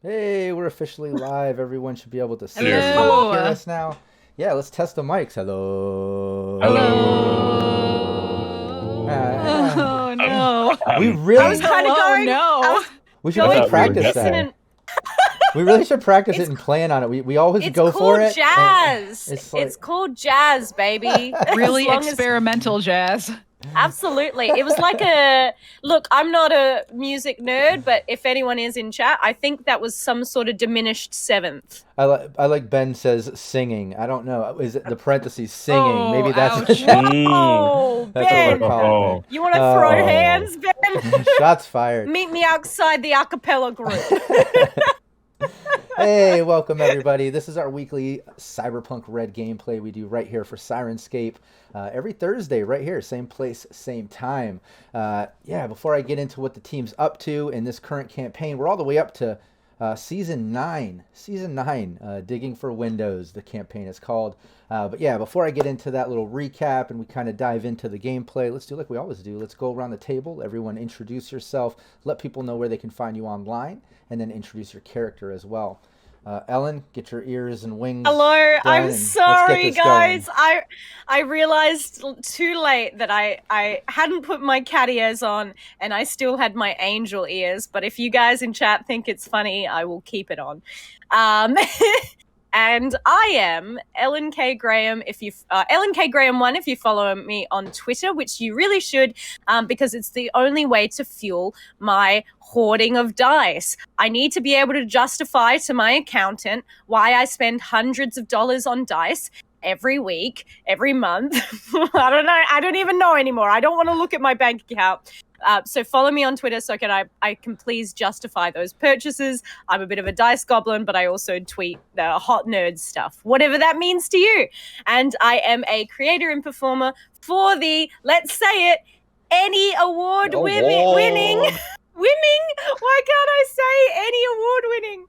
Hey, we're officially live. Everyone should be able to see us Hello. and hear us now. Yeah, let's test the mics. Hello. Oh no! We really, I was kind of going. no. we should really practice that. Dissonant. We really should practice it and plan on it. We always It's go for it. jazz. It's like- It's called jazz, baby. Really As long as- experimental jazz. Absolutely. It was like a look. I'm not a music nerd, but if anyone is in chat, I think that was some sort of diminished seventh. I like Ben says singing. I don't know. Is it the parentheses singing? Oh, Maybe that's ouch. Oh, that's what Ben, we're calling it. you want to throw Oh. hands, Ben? Shots fired. Meet me outside the a cappella group. Hey, welcome everybody. This is our weekly Cyberpunk Red gameplay we do right here for Syrinscape every Thursday, right here, same place, same time. Before I get into what the team's up to in this current campaign, we're all the way up to Season 9. Season 9, Digging for Windows, the campaign is called. Before I get into that little recap and we kind of dive into the gameplay, let's do like we always do. Let's go around the table. Everyone introduce yourself. Let people know where they can find you online, and then introduce your character as well. Ellen, get your ears and wings. Hello, done I'm and let's sorry, get this guys. going. I realized too late that I hadn't put my cat ears on, and I still had my angel ears. But if you guys in chat think it's funny, I will keep it on. And I am Ellen K. Graham. If you Ellen K. Graham 1, if you follow me on Twitter, which you really should, because it's the only way to fuel my hoarding of dice. I need to be able to justify to my accountant why I spend hundreds of dollars on dice every week, every month. I don't know. I don't even know anymore. I don't want to look at my bank account. So follow me on Twitter so I can please justify those purchases. I'm a bit of a dice goblin, but I also tweet the hot nerd stuff, whatever that means to you. And I am a creator and performer for the, let's say it, any award winning. Why can't I say any award winning?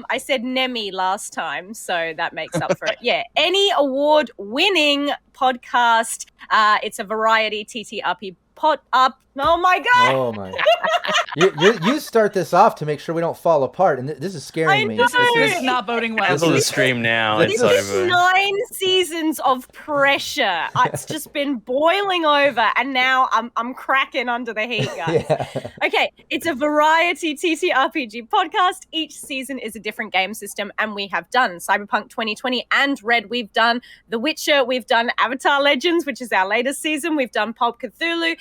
I said NEMI last time, so that makes up for it. Yeah, any award winning podcast. It's a variety TTRP Oh my god! Oh my! You start this off to make sure we don't fall apart, and this is scaring me. know. This is not boding well. Cancel the stream now. This It's This is over. 9 seasons of pressure. It's just been boiling over, and now I'm cracking under the heat, guys. Yeah. Okay, it's a variety TTRPG podcast. Each season is a different game system, and we have done Cyberpunk 2020 and Red. We've done The Witcher. We've done Avatar Legends, which is our latest season. We've done Pulp Cthulhu,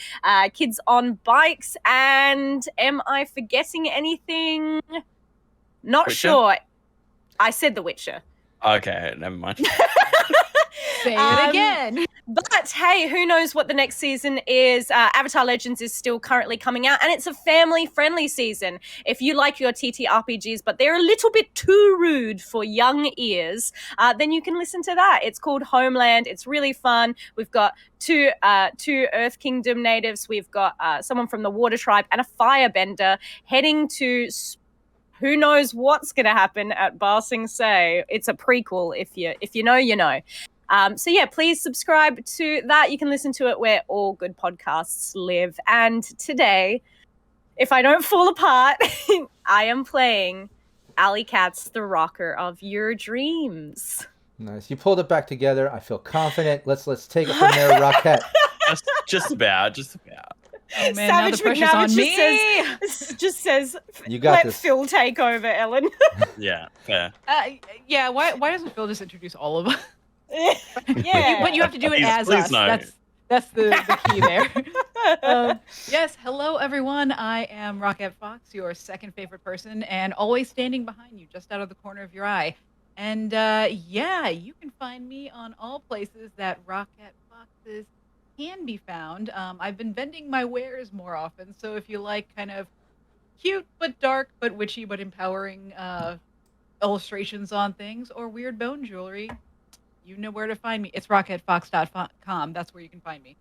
Kids on Bikes, and am I forgetting anything? Not Witcher? sure. I said The Witcher. Okay, never mind. Say it again. But hey, who knows what the next season is? Avatar Legends is still currently coming out, and it's a family-friendly season. If you like your TTRPGs, but they're a little bit too rude for young ears, then you can listen to that. It's called Homeland. It's really fun. We've got two Earth Kingdom natives. We've got someone from the Water Tribe and a Firebender heading to who knows what's going to happen at Ba Sing Se. It's a prequel. If you know, you know. So yeah, please subscribe to that. You can listen to it where all good podcasts live. And today, if I don't fall apart, I am playing Alley Cat's the rocker of your dreams. Nice. You pulled it back together. I feel confident. Let's take it from there, Rockette. Just about. Oh man, now the pressure's on me. Just says, You got let this. Phil take over, Ellen. Yeah, fair. Yeah, why doesn't Phil just introduce all of us? Yeah. But you have to do it Please- as please us. no. That's the key there. Yes, hello everyone. I am Rockette Fox, your second favorite person, and always standing behind you, just out of the corner of your eye. And yeah, you can find me on all places that Rockette Foxes can be found. I've been vending my wares more often, so if you like kind of cute but dark but witchy but empowering illustrations on things or weird bone jewelry, you know where to find me. It's rockettefox.com. That's where you can find me.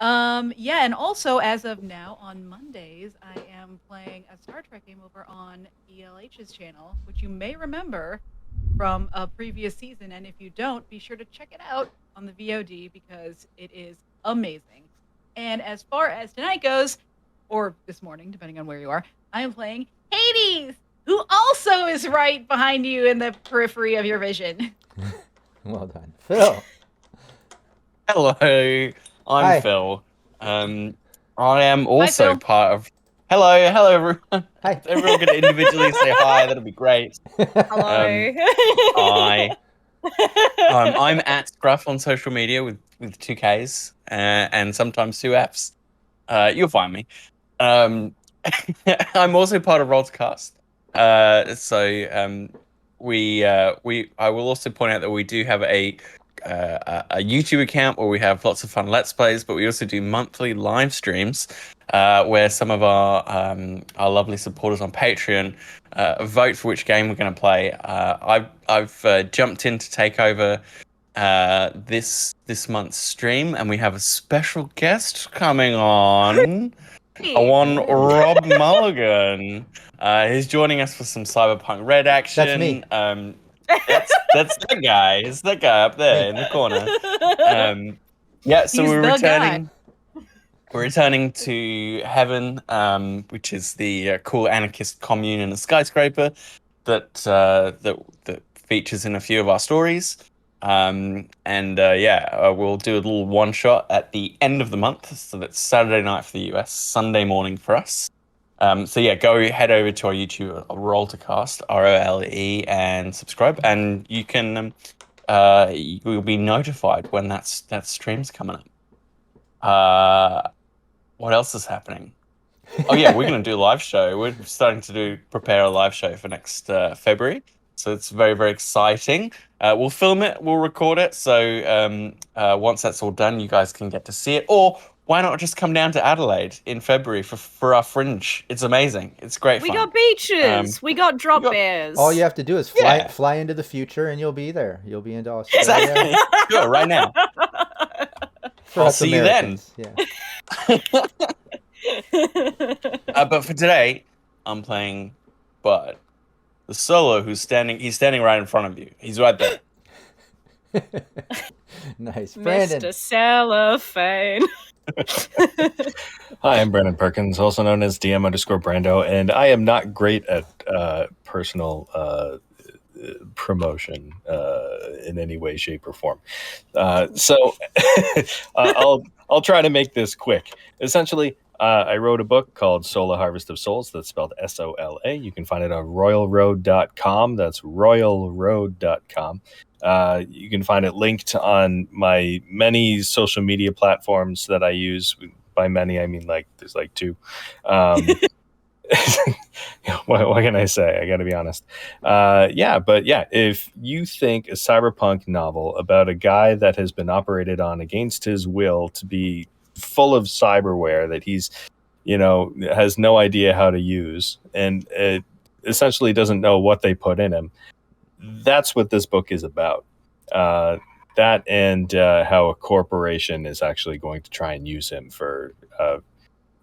Yeah, and also as of now on Mondays, I am playing a Star Trek game over on ELH's channel, which you may remember from a previous season. And if you don't, be sure to check it out on the VOD because it is amazing. And as far as tonight goes, or this morning, depending on where you are, I am playing Hades, who also is right behind you in the periphery of your vision. Well done. Phil. Hello, I'm Hi. Phil. I am also Phil. part of. Hello, everyone. Hi. Everyone can individually say hi. That'll be great. Hello. I'm at Scruff on social media with 2Ks and sometimes 2Fs. You'll find me. I'm also part of Rollcast. I will also point out that we do have a YouTube account where we have lots of fun Let's Plays, but we also do monthly live streams where some of our lovely supporters on Patreon vote for which game we're going to play. I've jumped in to take over this month's stream, and we have a special guest coming on. One Rob Mulligan. He's joining us for some Cyberpunk Red action. That's me. That's that guy. It's that guy up there in the corner. Yeah, so He's we're the returning. We're returning to Heaven, which is the cool anarchist commune in a skyscraper that features in a few of our stories. We'll do a little one shot at the end of the month. So that's Saturday night for the US, Sunday morning for us. Go head over to our YouTube, Rollcast, ROLE, and subscribe, and you can you will be notified when that stream's coming up. What else is happening? Oh yeah, we're going to do a live show. We're starting to prepare a live show for next February. So it's very, very exciting. We'll film it, we'll record it. So once that's all done, you guys can get to see it. Or why not just come down to Adelaide in February for our Fringe? It's amazing. It's great fun. We got beaches. We got drop bears. All you have to do is fly into the future, and you'll be there. You'll be into Australia. Exactly. Sure, right now. For I'll us see you then. Americans. Yeah. But for today, I'm playing Bud, the solo he's standing right in front of you. He's right there. Nice. Brandon. Mr. Cellophane. Hi, I'm Brandon Perkins, also known as DM_Brando, and I am not great at personal promotion in any way, shape, or form. So I'll try to make this quick. Essentially, I wrote a book called Solar Harvest of Souls. That's spelled SOLA. You can find it on royalroad.com. That's royalroad.com. You can find it linked on my many social media platforms that I use. By many, I mean there's two. What can I say? I got to be honest. If you think a cyberpunk novel about a guy that has been operated on against his will to be full of cyberware that he's, has no idea how to use, and essentially doesn't know what they put in him, that's what this book is about. That and how a corporation is actually going to try and use him for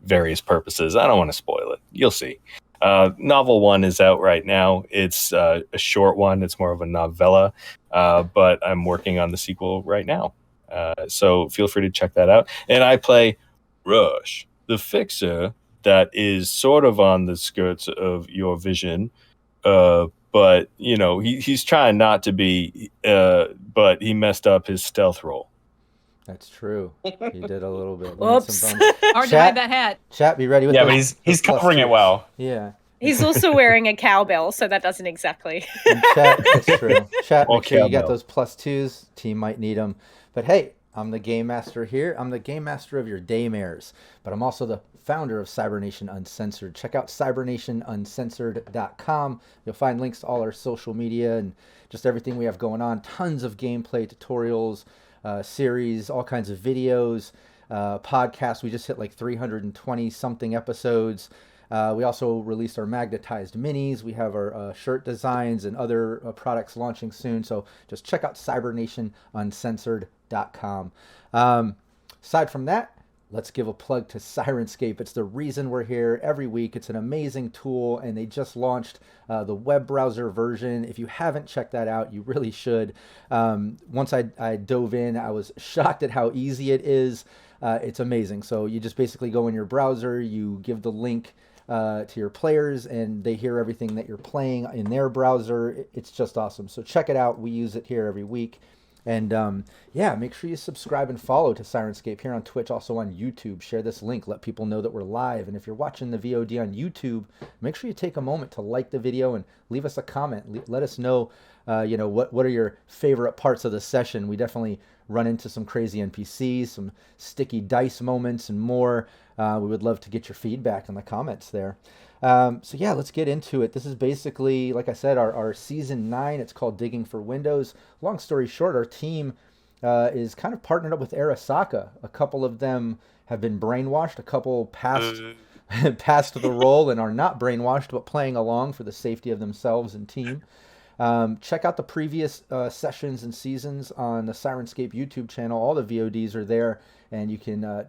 various purposes. I don't want to spoil it. You'll see. Novel 1 is out right now. It's a short one. It's more of a novella, but I'm working on the sequel right now. So feel free to check that out. And I play Rush, the fixer that is sort of on the skirts of your vision, but he's trying not to be. But he messed up his stealth roll. That's true. He did a little bit. Whoops. Hard to hide that hat. Chat, be ready with Yeah, those, but he's covering it well. Yeah. He's also wearing a cowbell, so that doesn't exactly. And chat, it's true. Chat, make sure you got cowbell. those +2s. Team might need them. But hey, I'm the game master here. I'm the game master of your daymares. But I'm also the founder of Cybernation Uncensored. Check out cybernationuncensored.com. You'll find links to all our social media and just everything we have going on. Tons of gameplay tutorials, series, all kinds of videos, podcasts. We just hit like 320 something episodes. We also released our magnetized minis. We have our shirt designs and other products launching soon. So just check out cybernationuncensored.com. Aside from that, let's give a plug to Syrinscape. It's the reason we're here every week. It's an amazing tool, and they just launched the web browser version. If you haven't checked that out, you really should. Once I dove in, I was shocked at how easy it is. It's amazing. So you just basically go in your browser, you give the link to your players, and they hear everything that you're playing in their browser. It's just awesome. So check it out. We use it here every week. And yeah, make sure you subscribe and follow to Syrinscape here on Twitch, also on YouTube. Share this link. Let people know that we're live. And if you're watching the VOD on YouTube, make sure you take a moment to like the video and leave us a comment. Let us know, what are your favorite parts of the session. We definitely run into some crazy NPCs, some sticky dice moments, and more. We would love to get your feedback in the comments there. So yeah, let's get into it. This is basically, like I said, our season 9. It's called Digging for Windows. Long story short, our team is kind of partnered up with Arasaka. A couple of them have been brainwashed. A couple passed the role and are not brainwashed, but playing along for the safety of themselves and team. Check out the previous sessions and seasons on the Syrinscape YouTube channel. All the VODs are there, and you can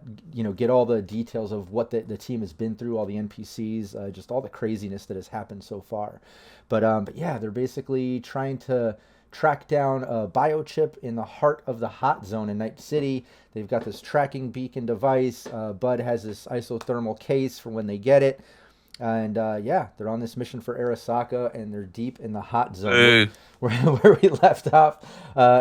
get all the details of what the team has been through, all the NPCs, just all the craziness that has happened so far. But yeah, they're basically trying to track down a biochip in the heart of the hot zone in Night City. They've got this tracking beacon device. Bud has this isothermal case for when they get it. And yeah, they're on this mission for Arasaka, and they're deep in the hot zone where we left off.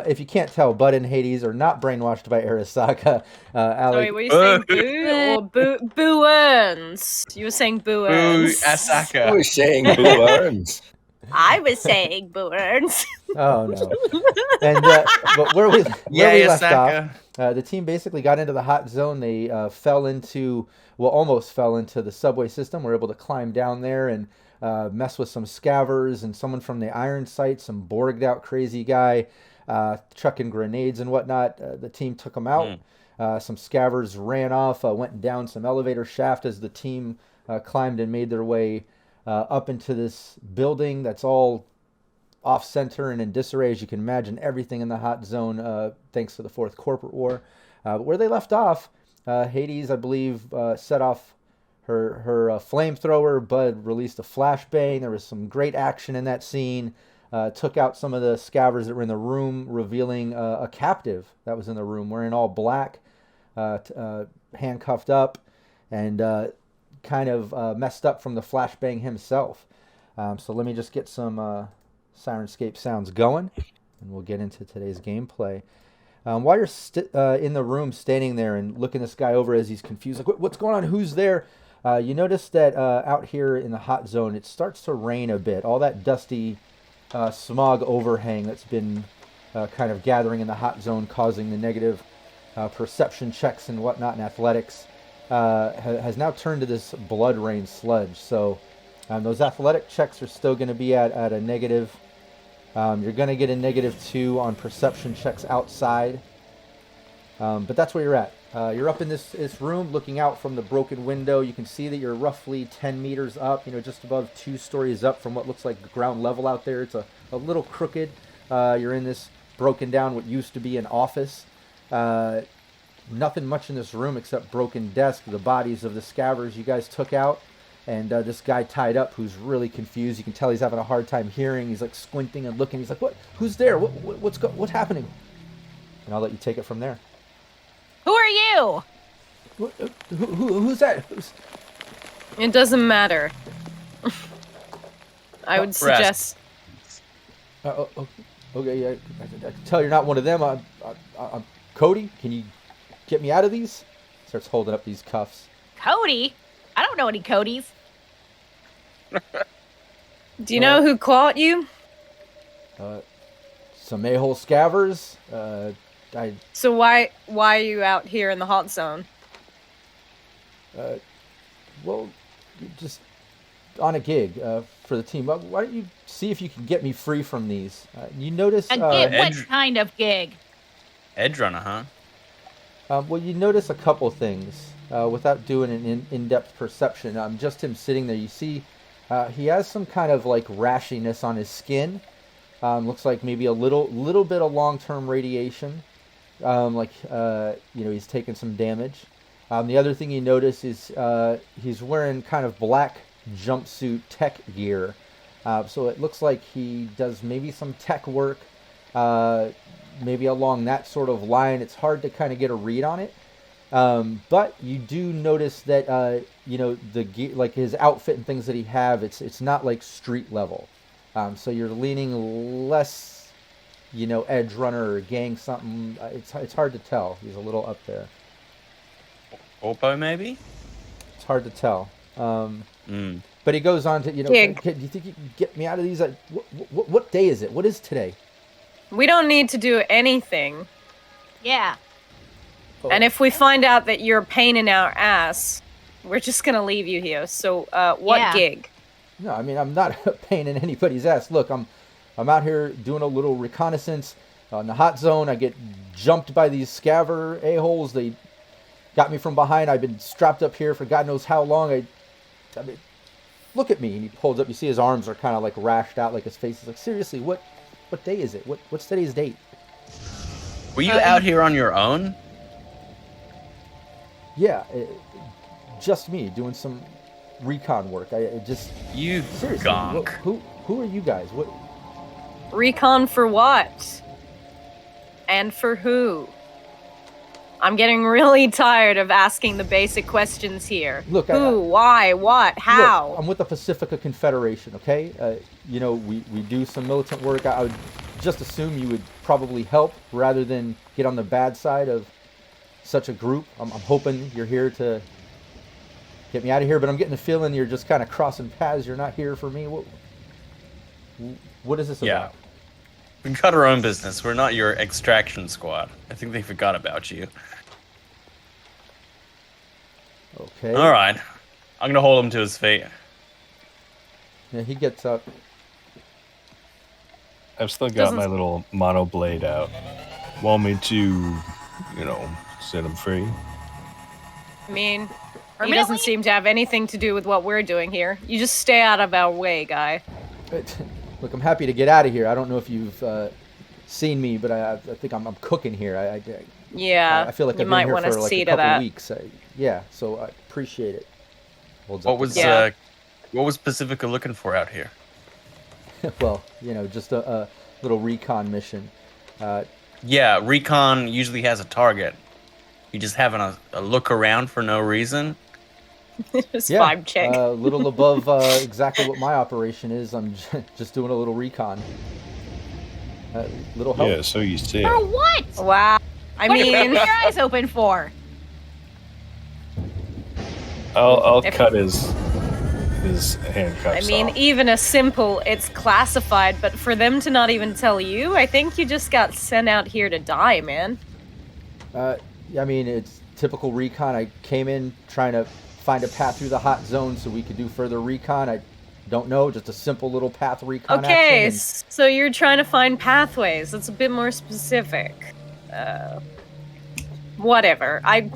If you can't tell, Bud and Hades are not brainwashed by Arasaka. Sorry, were you saying boo or boo earns? You were saying boo earns. Boo Asaka. I was saying boo earns. I was saying boo earns. Oh no! And but where we left off, the team basically got into the hot zone. They almost fell into the subway system. We're able to climb down there and mess with some scavvers and someone from the iron site, some Borged out crazy guy, chucking grenades and whatnot. The team took them out. Some scavvers ran off, went down some elevator shaft as the team climbed and made their way up into this building that's all off center and in disarray. As you can imagine, everything in the hot zone, thanks to the Fourth Corporate War. But where they left off, Hades, I believe, set off her flamethrower. Bud released a flashbang. There was some great action in that scene. Took out some of the scavvers that were in the room, revealing a captive that was in the room, wearing all black, handcuffed up, and kind of messed up from the flashbang himself. So let me just get some Syrinscape sounds going, and we'll get into today's gameplay. While you're in the room standing there and looking this guy over as he's confused, like, what's going on? Who's there? You notice that out here in the hot zone, it starts to rain a bit. All that dusty smog overhang that's been kind of gathering in the hot zone, causing the negative perception checks and whatnot in athletics, has now turned to this blood rain sludge. So those athletic checks are still going to be at a negative. You're going to get a -2 on perception checks outside. But that's where you're at. You're up in this room looking out from the broken window. You can see that you're roughly 10 meters up, just above 2 stories up from what looks like ground level out there. It's a little crooked. You're in this broken down, what used to be an office. Nothing much in this room except broken desk, the bodies of the scavvers you guys took out. And this guy tied up who's really confused. You can tell he's having a hard time hearing. He's like squinting and looking. He's like, "What? Who's there? What's happening?" And I'll let you take it from there. Who are you? Who's that? It doesn't matter. I would suggest Okay, yeah, I can tell you're not one of them. I'm Cody. Can you get me out of these? Starts holding up these cuffs. Cody? I don't know any Codys. Do you know who caught you? Some a-hole scavvers. So why are you out here in the hot zone? Well, just on a gig for the team. Why don't you see if you can get me free from these? You notice... A gig? What kind of gig? Edge Runner, huh? Well, you notice a couple things without doing an in-depth perception. Just him sitting there, you see he has some kind of like rashiness on his skin. Looks like maybe a little bit of long-term radiation. He's taken some damage. The other thing you notice is he's wearing kind of black jumpsuit tech gear. So it looks like he does maybe some tech work, maybe along that sort of line. It's hard to kind of get a read on it. But you do notice that, the gear, like his outfit and things that he have, it's not like street level. So you're leaning less, edge runner or gang something. It's hard to tell. He's a little up there. Orpo, maybe? It's hard to tell. But he goes on to, do you think you can get me out of these? What day is it? What is today? We don't need to do anything. Yeah. Oh. And if we find out that you're a pain in our ass, we're just gonna leave you here. So, what gig? No, I mean, I'm not a pain in anybody's ass. Look, I'm out here doing a little reconnaissance on the hot zone. I get jumped by these scaver a-holes. They got me from behind. I've been strapped up here for God knows how long. I mean, look at me. And he holds up. You see his arms are kind of like rashed out, like his face is like, seriously, what day is it? What's today's date? Were you out here on your own? Yeah, just me doing some recon work. You seriously, gonk. Who are you guys? What? Recon for what? And for who? I'm getting really tired of asking the basic questions here. Look, who, why, what, how? Look, I'm with the Pacifica Confederation, okay? We do some militant work. I would just assume you would probably help rather than get on the bad side of such a group. I'm hoping you're here to get me out of here, but I'm getting the feeling you're just kind of crossing paths. You're not here for me. What is this about? We've got our own business. We're not your extraction squad. I think they forgot about you. Okay. All right. I'm going to hold him to his feet. Yeah, he gets up. I've still got my little mono blade out. Want me to, set him free? I mean, he doesn't seem to have anything to do with what we're doing here. You just stay out of our way, guy. Look, I'm happy to get out of here. I don't know if you've seen me, but I think I'm cooking here. I feel like I've been here for like a couple weeks. So I appreciate it. What was Pacifica looking for out here? Well, just a little recon mission. Recon usually has a target. You just having a look around for no reason? Just vibe check. A little above exactly what my operation is. I'm just doing a little recon. Little help. Yeah, so you see. For what? Wow. What are you keeping your eyes open for? I'll cut his handcuffs I mean, off. even a simple, it's classified, but for them to not even tell you, I think you just got sent out here to die, man. I mean, it's typical recon. I came in trying to find a path through the hot zone so we could do further recon. I don't know, just a simple little path recon Okay, action. So you're trying to find pathways. That's a bit more specific. Whatever. I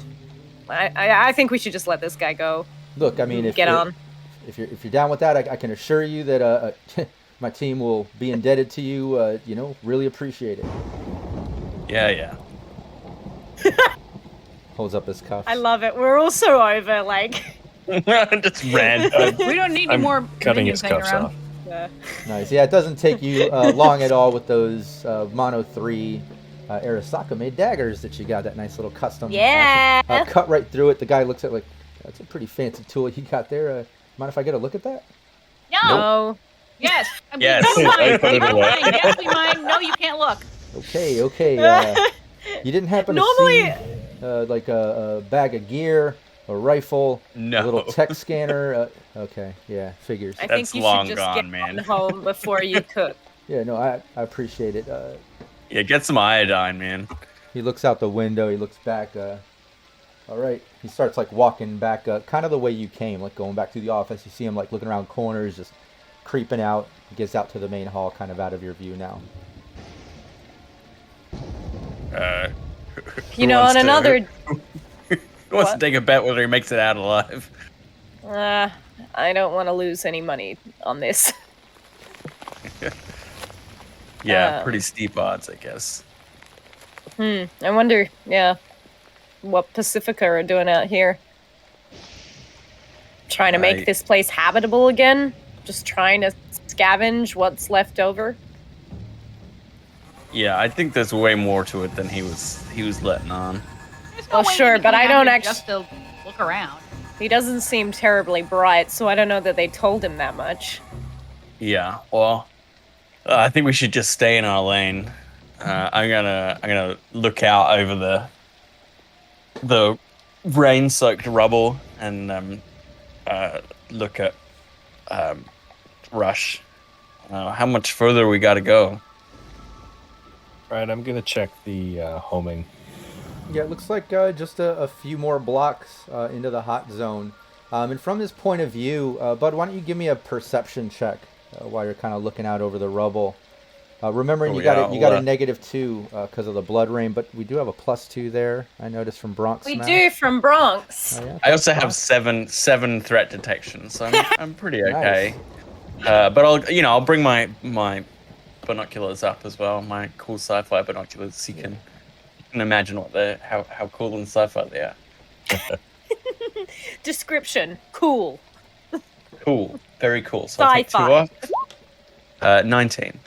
think we should just let this guy go. Look, I mean, if you're down with that, I can assure you that my team will be indebted to you. Really appreciate it. Yeah. Holds up his cuffs. I love it. We're all so over, just ran. We don't need any more cutting his minions hanging cuffs around. off. Nice. Yeah, it doesn't take you long at all with those Mono 3 Arasaka made daggers that you got. That nice little custom. Yeah. Cut right through it. The guy looks at it like, that's a pretty fancy tool you got there. Mind if I get a look at that? No. Yes. I mean, Yes, we don't I mind. put We it don't away. mind. Yes, we mind. No, you can't look. Okay. You didn't happen to Normally- see like a bag of gear, a rifle, No. a little tech scanner? Okay, yeah, figures. I That's think you long should just gone, get man. on home before you cook. Yeah, no, I appreciate it. Yeah, get some iodine, man. He looks out the window. He looks back. All right. He starts like walking back, kind of the way you came, like going back to the office. You see him like looking around corners, just creeping out. He gets out to the main hall, kind of out of your view now. You know, on another. Who wants to What? take a bet whether he makes it out alive? I don't want to lose any money on this. Yeah, pretty steep odds, I guess. I wonder, what Pacifica are doing out here. Trying to make this place habitable again? Just trying to scavenge what's left over? Yeah, I think there's way more to it than he was letting on. There's no Oh, way sure, he'd be but coming I out don't here actu- just to look around. He doesn't seem terribly bright, so I don't know that they told him that much. Yeah, well, I think we should just stay in our lane. I'm gonna look out over the rain-soaked rubble and look at Rush. How much further we got to go? Right, I'm gonna check the homing. Yeah, it looks like just a few more blocks into the hot zone. And from this point of view, Bud, why don't you give me a perception check while you're kind of looking out over the rubble? Remembering you got a -2 because of the blood rain, but we do have a +2 there. I noticed from Bronx. We Smash. do from Bronx. Oh, yeah. I also have seven threat detection, so I'm pretty okay. Nice. But I'll bring my binoculars up as well, my cool sci-fi binoculars, so you can imagine how cool and sci-fi they are. Description: cool. Cool, very cool. So I'll take 2 Sci-fi. off. 19.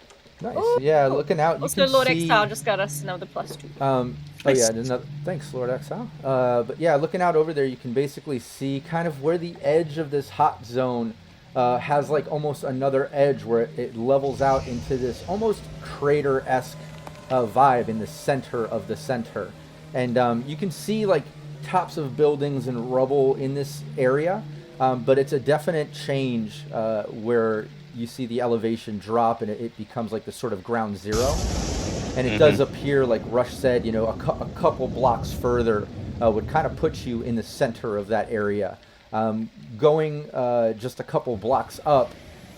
Nice. Yeah, looking out, you Also, can Lord see. Exile just got us another +2. Oh yeah, thanks, Lord Exile. But yeah, looking out over there, you can basically see kind of where the edge of this hot zone has like almost another edge where it levels out into this almost crater-esque vibe in the center of the center. And you can see like tops of buildings and rubble in this area, but it's a definite change where you see the elevation drop and it becomes like this sort of ground zero. And it does appear, like Rush said, a couple blocks further would kind of put you in the center of that area. Going just a couple blocks up,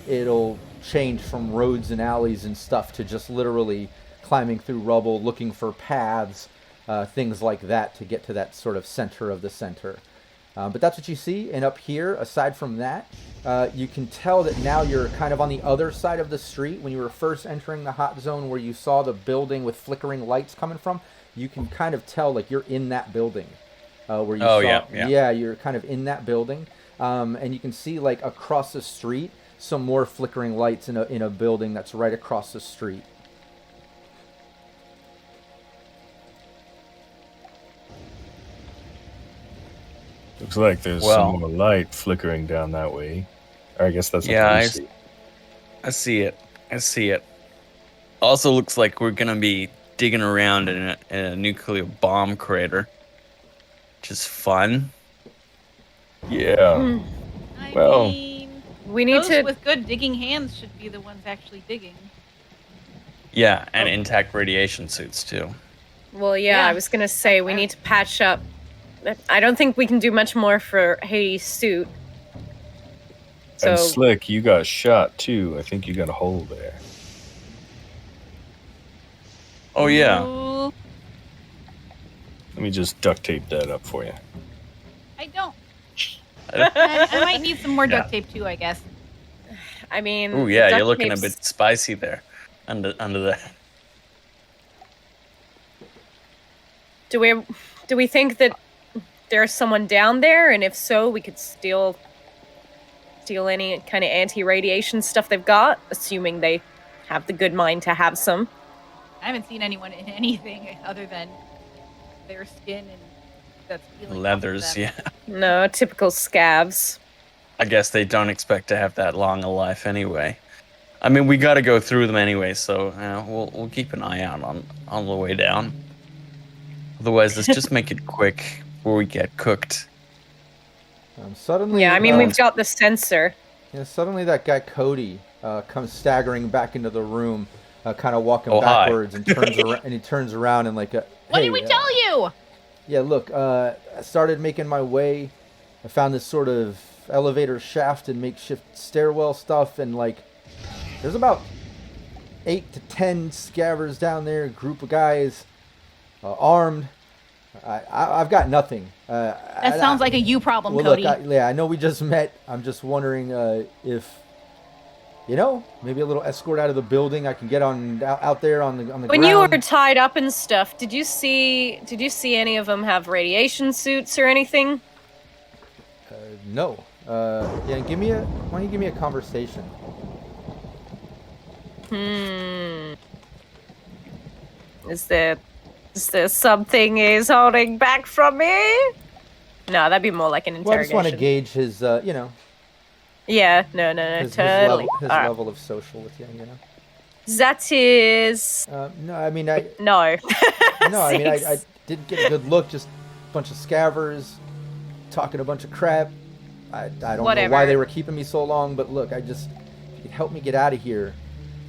it'll change from roads and alleys and stuff to just literally climbing through rubble, looking for paths, things like that to get to that sort of center of the center. But that's what you see. And up here, aside from that, you can tell that now you're kind of on the other side of the street. When you were first entering the hot zone where you saw the building with flickering lights coming from, you can kind of tell like you're in that building. Where you saw, yeah, you're kind of in that building. And you can see like across the street, some more flickering lights in a building that's right across the street. Looks like there's some more light flickering down that way. Or I guess that's what you see. I see it. Also looks like we're gonna be digging around in a nuclear bomb crater, which is fun. Yeah. I Well, mean, We need those to. with good digging hands should be the ones actually digging. Yeah, and intact radiation suits too. Well, yeah, Yeah. I was gonna say we need to patch up. I don't think we can do much more for Hades' suit. So And Slick, you got shot too. I think you got a hole there. Oh yeah. Ooh, Let me just duct tape that up for you. I don't. I might need some more duct Yeah. tape too, I guess. I mean, Oh yeah, duct you're looking a tape's- bit spicy there, under there. Do we think that there's someone down there, and if so, we could steal any kind of anti-radiation stuff they've got, assuming they have the good mind to have some. I haven't seen anyone in anything other than their skin and that's peeling off of Leathers, them. yeah. No, typical scavs. I guess they don't expect to have that long a life anyway. I mean, we got to go through them anyway, so we'll keep an eye out on the way down. Otherwise, let's just make it quick before we get cooked. Suddenly, Yeah, I mean, we've got the sensor. yeah, suddenly that guy Cody comes staggering back into the room, kind of walking Oh, hi. backwards, and turns around, and he turns around and like, What hey, did we tell you? yeah, look, I started making my way. I found this sort of elevator shaft and makeshift stairwell stuff, and like, there's about 8 to 10 scavers down there, a group of guys, armed. I've got nothing. That sounds like a you problem, well, Cody. look, I know we just met. I'm just wondering if, maybe a little escort out of the building. I can get out there on the When ground. you were tied up and stuff, did you see any of them have radiation suits or anything? No. Yeah, why don't you give me a conversation? Is there something he's holding back from me? No, that'd be more like an Well, I just interrogation. want to gauge his, Yeah, no, his totally. his Alright. level of social with you, That is No, I mean, no. no, I mean, I Six. didn't get a good look. Just a bunch of scavers talking a bunch of crap. I don't know Whatever. why they were keeping me so long, but look, if you could help me get out of here.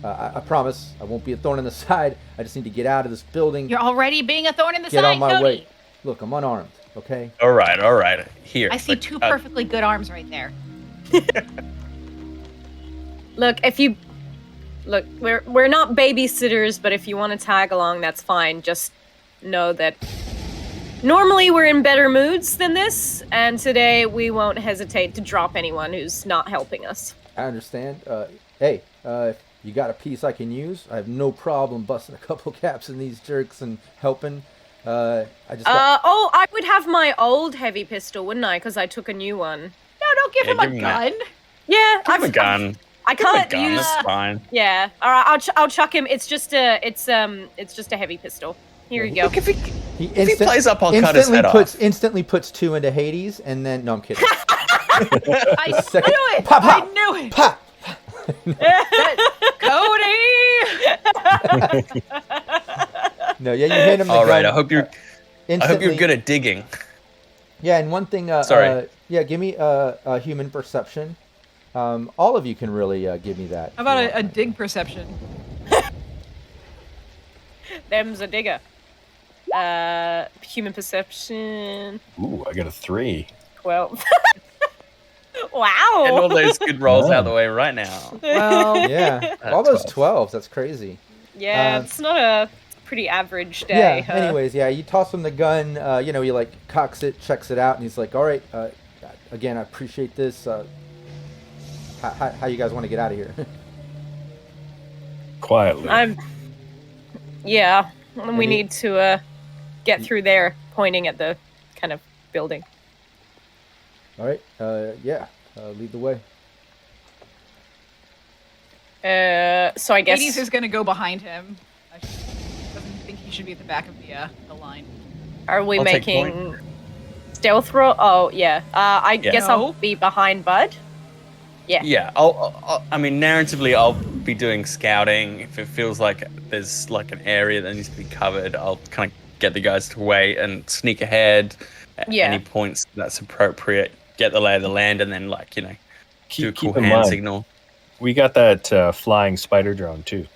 I promise I won't be a thorn in the side. I just need to get out of this building. You're already being a thorn in the Get side, on my Cody. way. Look, I'm unarmed. Okay. All right. Here. I see two perfectly good arms right there. Look, we're not babysitters, but if you want to tag along, that's fine. Just know that normally we're in better moods than this, and today we won't hesitate to drop anyone who's not helping us. I understand. Hey, if you got a piece I can use, I have no problem busting a couple caps in these jerks and helping. I just got... I would have my old heavy pistol, wouldn't I? Because I took a new one. No, don't give Yeah, him a give him that. gun. Yeah, Give him a gun. I Give him a can't gun. use. That's fine. Yeah, all right. I'll chuck him. It's just a heavy pistol. Here you go. Look, if he plays up, I'll cut his instantly head puts off. instantly puts 2 into Hades, and then no, I'm kidding. I Second- knew it. Pop, pop. I knew it. Pop. Cody. No, yeah, you hit him. The All right. gun I hope you're instantly. good at digging. Yeah, and one thing. Sorry. Yeah, give me a human perception. All of you can really give me that. How about a dig perception? Them's a digger. Human perception. Ooh, I got a 3. 12. Getting all Wow. those good rolls out of the way right now. Well, Yeah, all those 12. 12s. That's crazy. Yeah, Um, it's not a pretty average day. Yeah. Anyways, yeah, you toss him the gun. He like cocks it, checks it out, and he's like, "All right, again, I appreciate this. How you guys want to get out of here?" Quietly. Yeah, we Any- need to get through there, pointing at the kind of building. All right. Yeah. Lead the way. So I guess. Hades is going to go behind him. Doesn't think he should be at the back of the line. Are we I'll take making stealth roll? Oh yeah. I guess No. I'll be behind Bud. Yeah. Yeah. I mean, narratively, I'll be doing scouting. If it feels like there's like an area that needs to be covered, I'll kind of get the guys to wait and sneak ahead at Yeah. any points that's appropriate. Get the lay of the land, and then do a Keep cool in hand mind, signal. we got that flying spider drone too.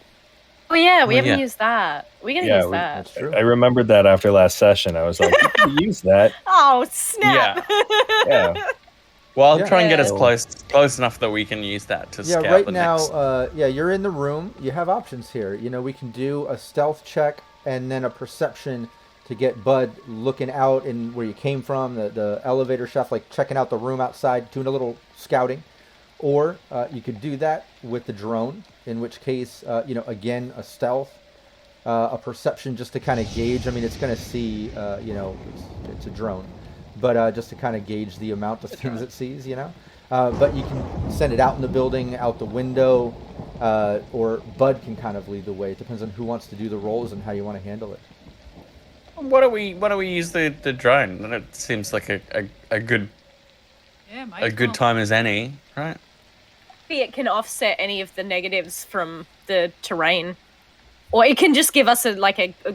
Oh yeah, we Oh, haven't yeah. used that. We're gonna Yeah, use that. That's true. I remembered that after last session. I was like, you can use that. Oh snap! Yeah. Well, I'll Yeah. try and get Yeah. us close enough that we can use that to Yeah. scout Right the now, next. you're in the room. You have options here. We can do a stealth check and then a perception to get Bud looking out in where you came from, the elevator shaft, like checking out the room outside, doing a little scouting. Or you could do that with the drone, in which case, again, a stealth, a perception just to kind of gauge. I mean, it's going to see, it's a drone, but just to kind of gauge the amount of things it sees, But you can send it out in the building, out the window, or Bud can kind of lead the way. It depends on who wants to do the rolls and how you want to handle it. Why don't we use the drone? It seems like a good Yeah, might a as good well. time as any, right? it can offset any of the negatives from the terrain, or it can just give us a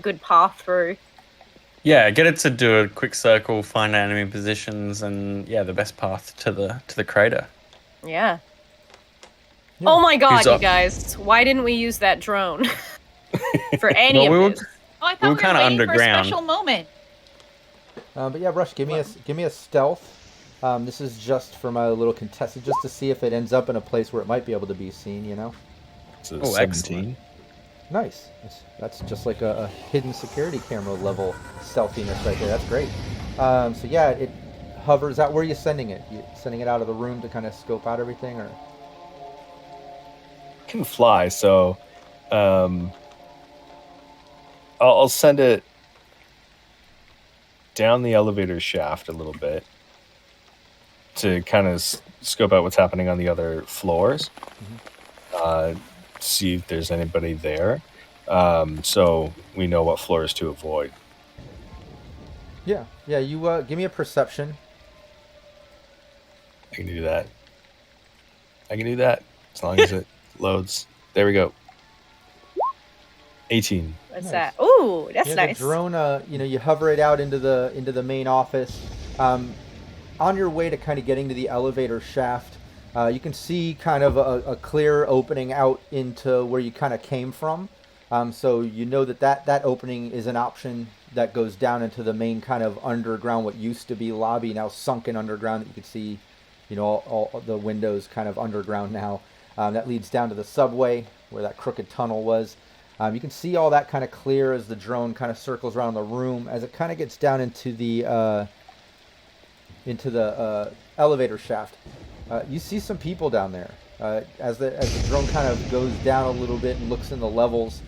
good path through. Yeah, get it to do a quick circle, find enemy positions, and the best path to the crater. Yeah. Yeah. Oh my god, Who's you up? guys! Why didn't we use that drone for any Well, of this? Oh, I thought We were we were kinda waiting underground. for a special moment. But yeah, Rush, give me a stealth. This is just for my little contestant, just to see if it ends up in a place where it might be able to be seen. You know. So Oh, 17. excellent. Nice. That's just like a hidden security camera level stealthiness right there. That's great. So yeah, it hovers out. Where are you sending it? You sending it out of the room to kind of scope out everything, or? Can fly, so I'll send it down the elevator shaft a little bit to kind of scope out what's happening on the other floors. See if there's anybody there, so we know what floors to avoid. Yeah. You give me a perception. I can do that. As long as it loads. There we go. 18. What's Nice. that? Ooh, that's Yeah, nice. the drone. You hover it out into the main office. On your way to kind of getting to the elevator shaft, you can see kind of a clear opening out into where you kind of came from. So you know that opening is an option that goes down into the main kind of underground, what used to be lobby, now sunken underground that you can see, all the windows kind of underground now. That leads down to the subway where that crooked tunnel was. You can see all that kind of clear as the drone kind of circles around the room. As it kind of gets down into the elevator shaft, you see some people down there. As the drone kind of goes down a little bit and looks in the levels,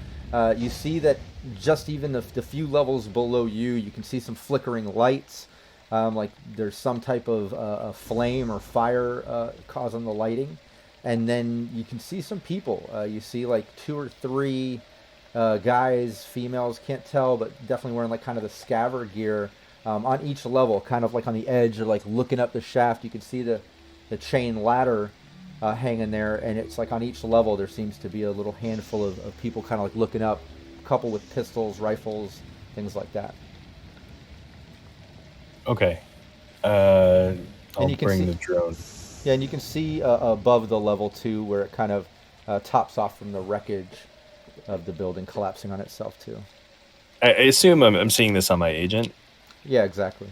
you see that just even the few levels below you can see some flickering lights, like there's some type of a flame or fire causing the lighting. And then you can see some people. You see like 2 or 3 guys, females, can't tell, but definitely wearing like kind of the scaver gear on each level, kind of like on the edge or like looking up the shaft. You can see the chain ladder hanging there, and it's like on each level there seems to be a little handful of people kind of like looking up, a couple with pistols, rifles, things like that. Okay. I'll you can bring see- the drone. Yeah, and you can see above the level 2 where it kind of tops off from the wreckage of the building collapsing on itself too. I assume I'm seeing this on my agent. Yeah, exactly.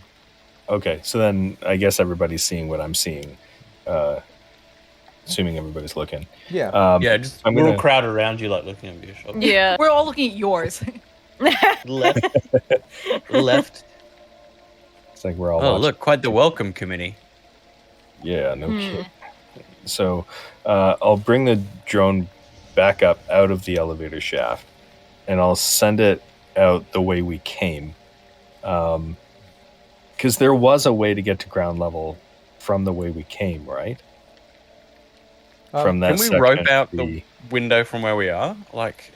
Okay, so then I guess everybody's seeing what I'm seeing, assuming everybody's looking. Yeah. I'm we're all gonna- crowded around you, like looking at your shop. Yeah. We're all looking at yours. Left, left. It's like we're all. Oh, watching. look, quite the welcome committee. Yeah, no kidding. So I'll bring the drone back up out of the elevator shaft, and I'll send it out the way we came. Because there was a way to get to ground level from the way we came, right? From that Can we section rope of out the window from where we are,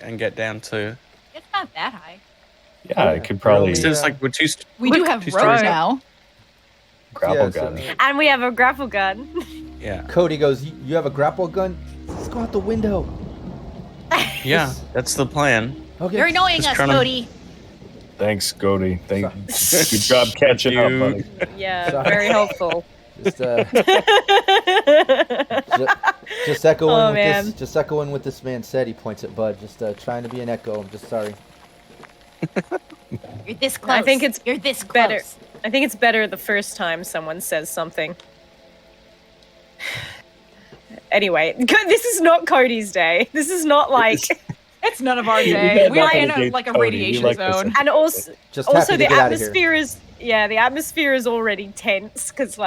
and get down to? It's not that high. Yeah, I Yeah, could probably really, So it's like we're two. We do have two ropes stories. now. grapple Yeah, gun. And we have a grapple gun. Yeah, Cody goes, you have a grapple gun? Let's go out the window. yeah, that's the plan. Okay. You're annoying Just us, trying to- Cody. Thanks, Cody. Good job catching up, You- buddy. Yeah, Sorry. very helpful. Just, just echoing Oh, with man. just echoing what this man said. He points at Bud. Just trying to be an echo. I'm just sorry. You're this close. I think it's You're this close. better. I think it's better the first time someone says something. Anyway, this is not Cody's day. This is not like, It's none of our We day. had We're nothing in against like a Cody. We radiation like this. zone. and also Just happy to the get out of here. the atmosphere is already tense because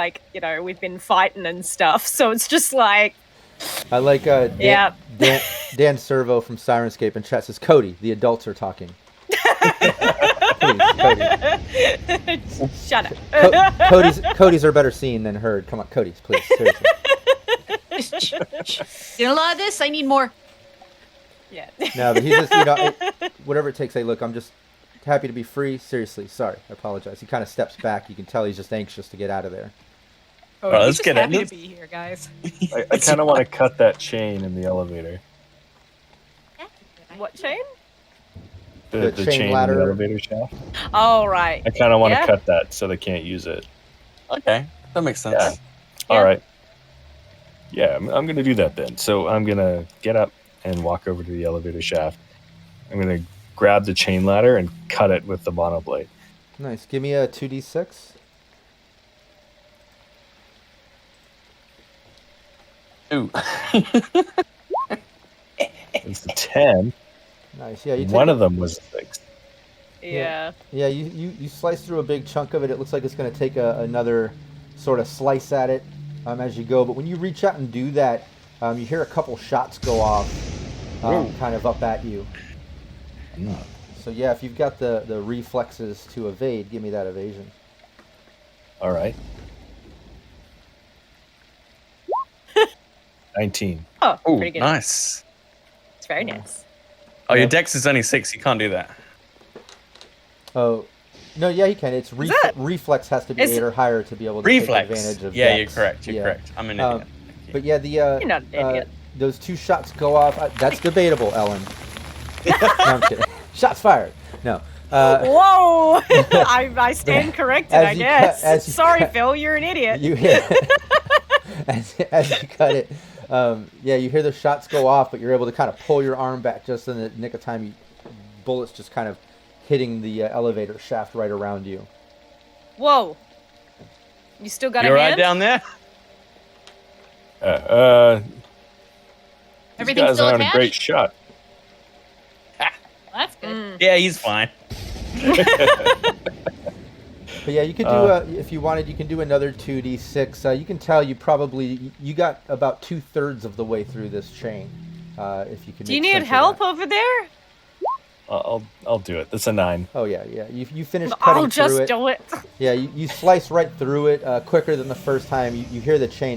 we've been fighting and stuff. So it's just like, I like Yeah. Dan Servo from Syrinscape in chat says, Cody, the adults are talking. Please, Cody. shut up. Cody's are better seen than heard. Come on, Cody's, please. Seriously. You know a lot of this? I need more. Yeah. No, but he's just, whatever it takes. Hey, look, I'm just happy to be free. Seriously, sorry. I apologize. He kind of steps back. You can tell he's just anxious to get out of there. Oh, Alright, he's let's just get happy into to be here, guys. I kind of want to cut that chain in the elevator. What chain? The chain chain in ladder. the elevator shaft. Oh, right. I kind of want to Yeah. cut that so they can't use it. Okay, that makes sense. Yeah. Yeah. All right. Yeah, I'm going to do that then. So I'm going to get up and walk over to the elevator shaft. I'm going to grab the chain ladder and cut it with the monoblade. Nice. Give me a 2d6. Ooh. It's a 10. Nice. Yeah, you take One of them was a 6. Yeah. Yeah, you slice through a big chunk of it. It looks like it's going to take another sort of slice at it as you go. But when you reach out and do that, you hear a couple shots go off kind of up at you. So yeah, if you've got the reflexes to evade, give me that evasion. All right. 19. Oh, Oh, pretty good. nice. It's very nice. Oh, your Yeah. dex is only 6. You can't do that. Oh, no, yeah, you can. It's that- reflex has to be is 8 or higher to be able to Reflex. take advantage of Yeah, dex. you're correct. You're Yeah. correct. I'm an Um, idiot. But yeah, You're not an idiot. those 2 shots go off. That's debatable, Ellen. No, I'm kidding. Shots fired. No. Whoa! I stand corrected, as I you guess. cut- as you Sorry, cut- Phil, you're an idiot. You hear as you cut it. Yeah, you hear the shots go off, but you're able to kind of pull your arm back just in the nick of time. Bullets just kind of hitting the elevator shaft right around you. Whoa. You still got You're a right hand? down there. These Everything's guys still aren't a attached? great shot. Well, that's good. Mm. Yeah, he's fine. But yeah, you could do if you wanted, you can do another 2d6. You can tell you got about 2/3 of the way through this chain. If you can. Do you make need sense of help that. over there? I'll do it. That's a 9. Oh yeah. You finished cutting I'll just through it. do it. Yeah, you slice right through it quicker than the first time. You hear the chain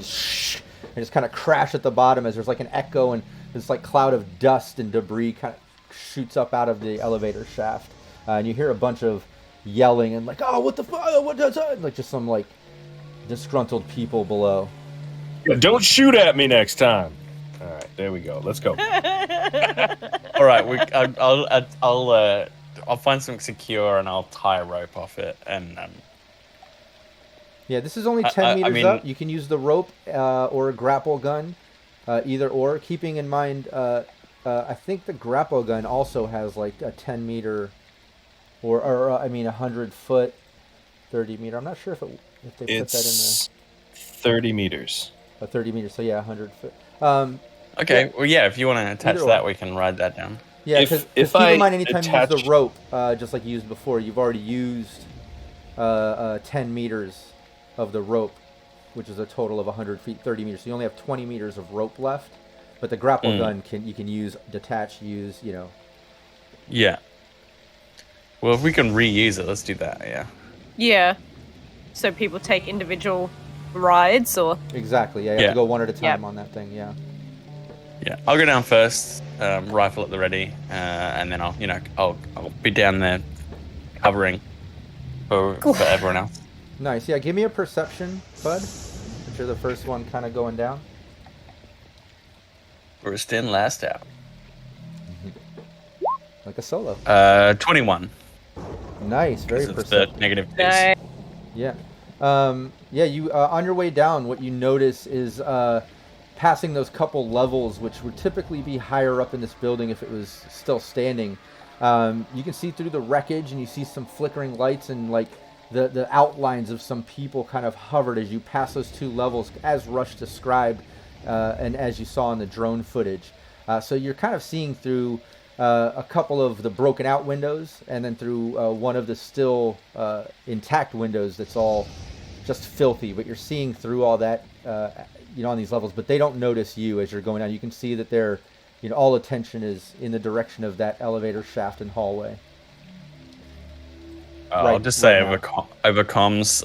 and just kind of crash at the bottom as there's like an echo and this like cloud of dust and debris kind of shoots up out of the elevator shaft. And you hear a bunch of yelling and like, oh, what the fuck? What does that? Like just some like disgruntled people below. Don't shoot at me next time. All right, there we go. Let's go. All right, I'll find something secure and I'll tie a rope off it. And Yeah, this is only 10 I meters mean- up. You can use the rope or a grapple gun, either or. Keeping in mind, I think the grapple gun also has like a 10 meter, or 100 foot, 30 meter. I'm not sure if they put that in It's 30 meters. there. 30 meters. So yeah, 100 foot. okay, well, yeah, if you want to attach Either that, or. we can ride that down. Yeah, If- because if keep I in mind, anytime you use attach- the rope, just like you used before, you've already used 10 meters of the rope, which is a total of 100 feet, 30 meters. So you only have 20 meters of rope left. But the grapple gun you can use, detach, use, Yeah. Well, if we can reuse it, let's do that. Yeah. Yeah. So people take individual rides or Exactly. Yeah, you have Yeah. to go one at a time Yeah. on that thing. Yeah. Yeah. I'll go down first, rifle at the ready, and then I'll be down there covering for everyone else. Nice. Yeah. Give me a perception, bud. Since you're the first one, kind of going down. First in, last out. Like a solo. 21. Nice. Very Because of the perceptive. negative two. no. Yeah. You on your way down, what you notice is passing those couple levels, which would typically be higher up in this building if it was still standing. You can see through the wreckage, and you see some flickering lights and like the outlines of some people kind of hovered as you pass those 2 levels, as Rush described, and as you saw in the drone footage. So you're kind of seeing through a couple of the broken out windows, and then through one of the still intact windows that's all just filthy. But you're seeing through all that, on these levels. But they don't notice you as you're going down. You can see that they're, all attention is in the direction of that elevator shaft and hallway. I'll Right- just say right over comms,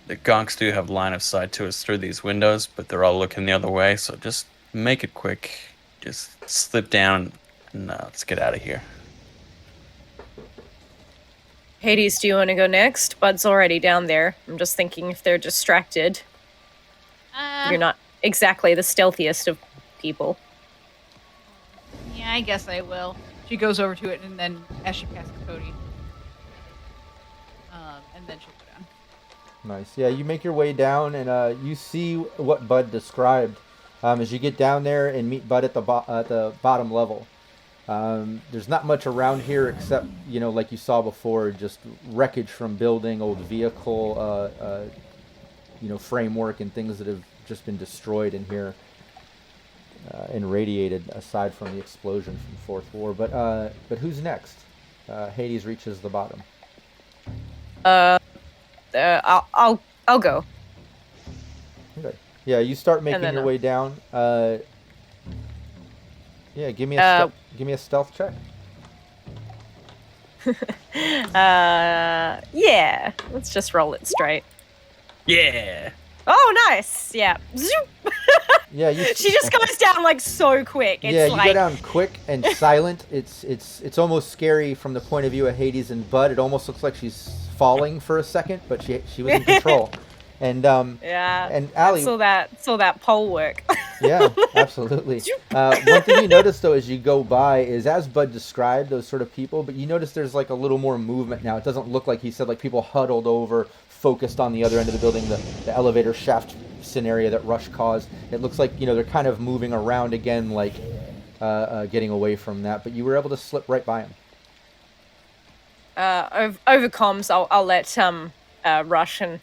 the gonks do have line of sight to us through these windows, but they're all looking the other way, so just make it quick. Just slip down and let's get out of here. Hades, do you want to go next? Bud's already down there. I'm just thinking if they're distracted. You're not exactly the stealthiest of people. Yeah, I guess I will. She goes over to it, and then as she passes Cody, and then she'll go down. Nice. Yeah, you make your way down, and you see what Bud described. As you get down there and meet Bud at the bottom level. There's not much around here except, like you saw before, just wreckage from building, old vehicle, framework and things that have just been destroyed in here and radiated, aside from the explosion from the fourth floor. But who's next? Hades reaches the bottom. I'll go. Okay. Yeah, you start making your way down. Yeah, give me a stealth check. Yeah. Let's just roll it straight. Yeah. Oh, nice. Yeah. Zoop. Yeah, she just goes down like so quick. It's you go down quick and silent. It's almost scary from the point of view of Hades and Bud. It almost looks like she's falling for a second, but she was in control. And and Allie saw that pole work. Yeah, absolutely. One thing you notice though as you go by is, as Bud described, those sort of people, but you notice there's like a little more movement now. It doesn't look like he said like people huddled over, focused on the other end of the building, the elevator shaft scenario that Rush caused. It looks like they're kind of moving around again, like getting away from that. But you were able to slip right by him. Over comms, I'll let Rush and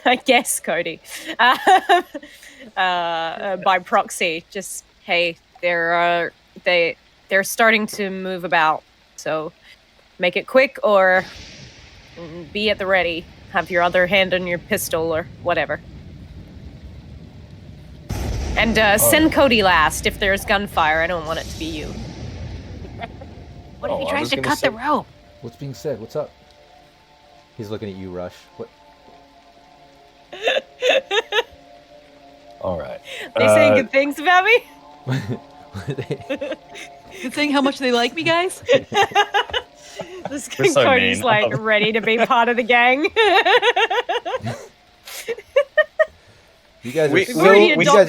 I guess Cody by proxy, just hey, they're starting to move about, so make it quick or be at the ready. Have your other hand on your pistol or whatever. And send Cody last if there's gunfire. I don't want it to be you. What if he tries to cut the rope? What's being said? What's up? He's looking at you, Rush. What? All right. They saying good things about me? They're saying how much they like me, guys? This so Cody's mean. like ready to be part of the gang. You guys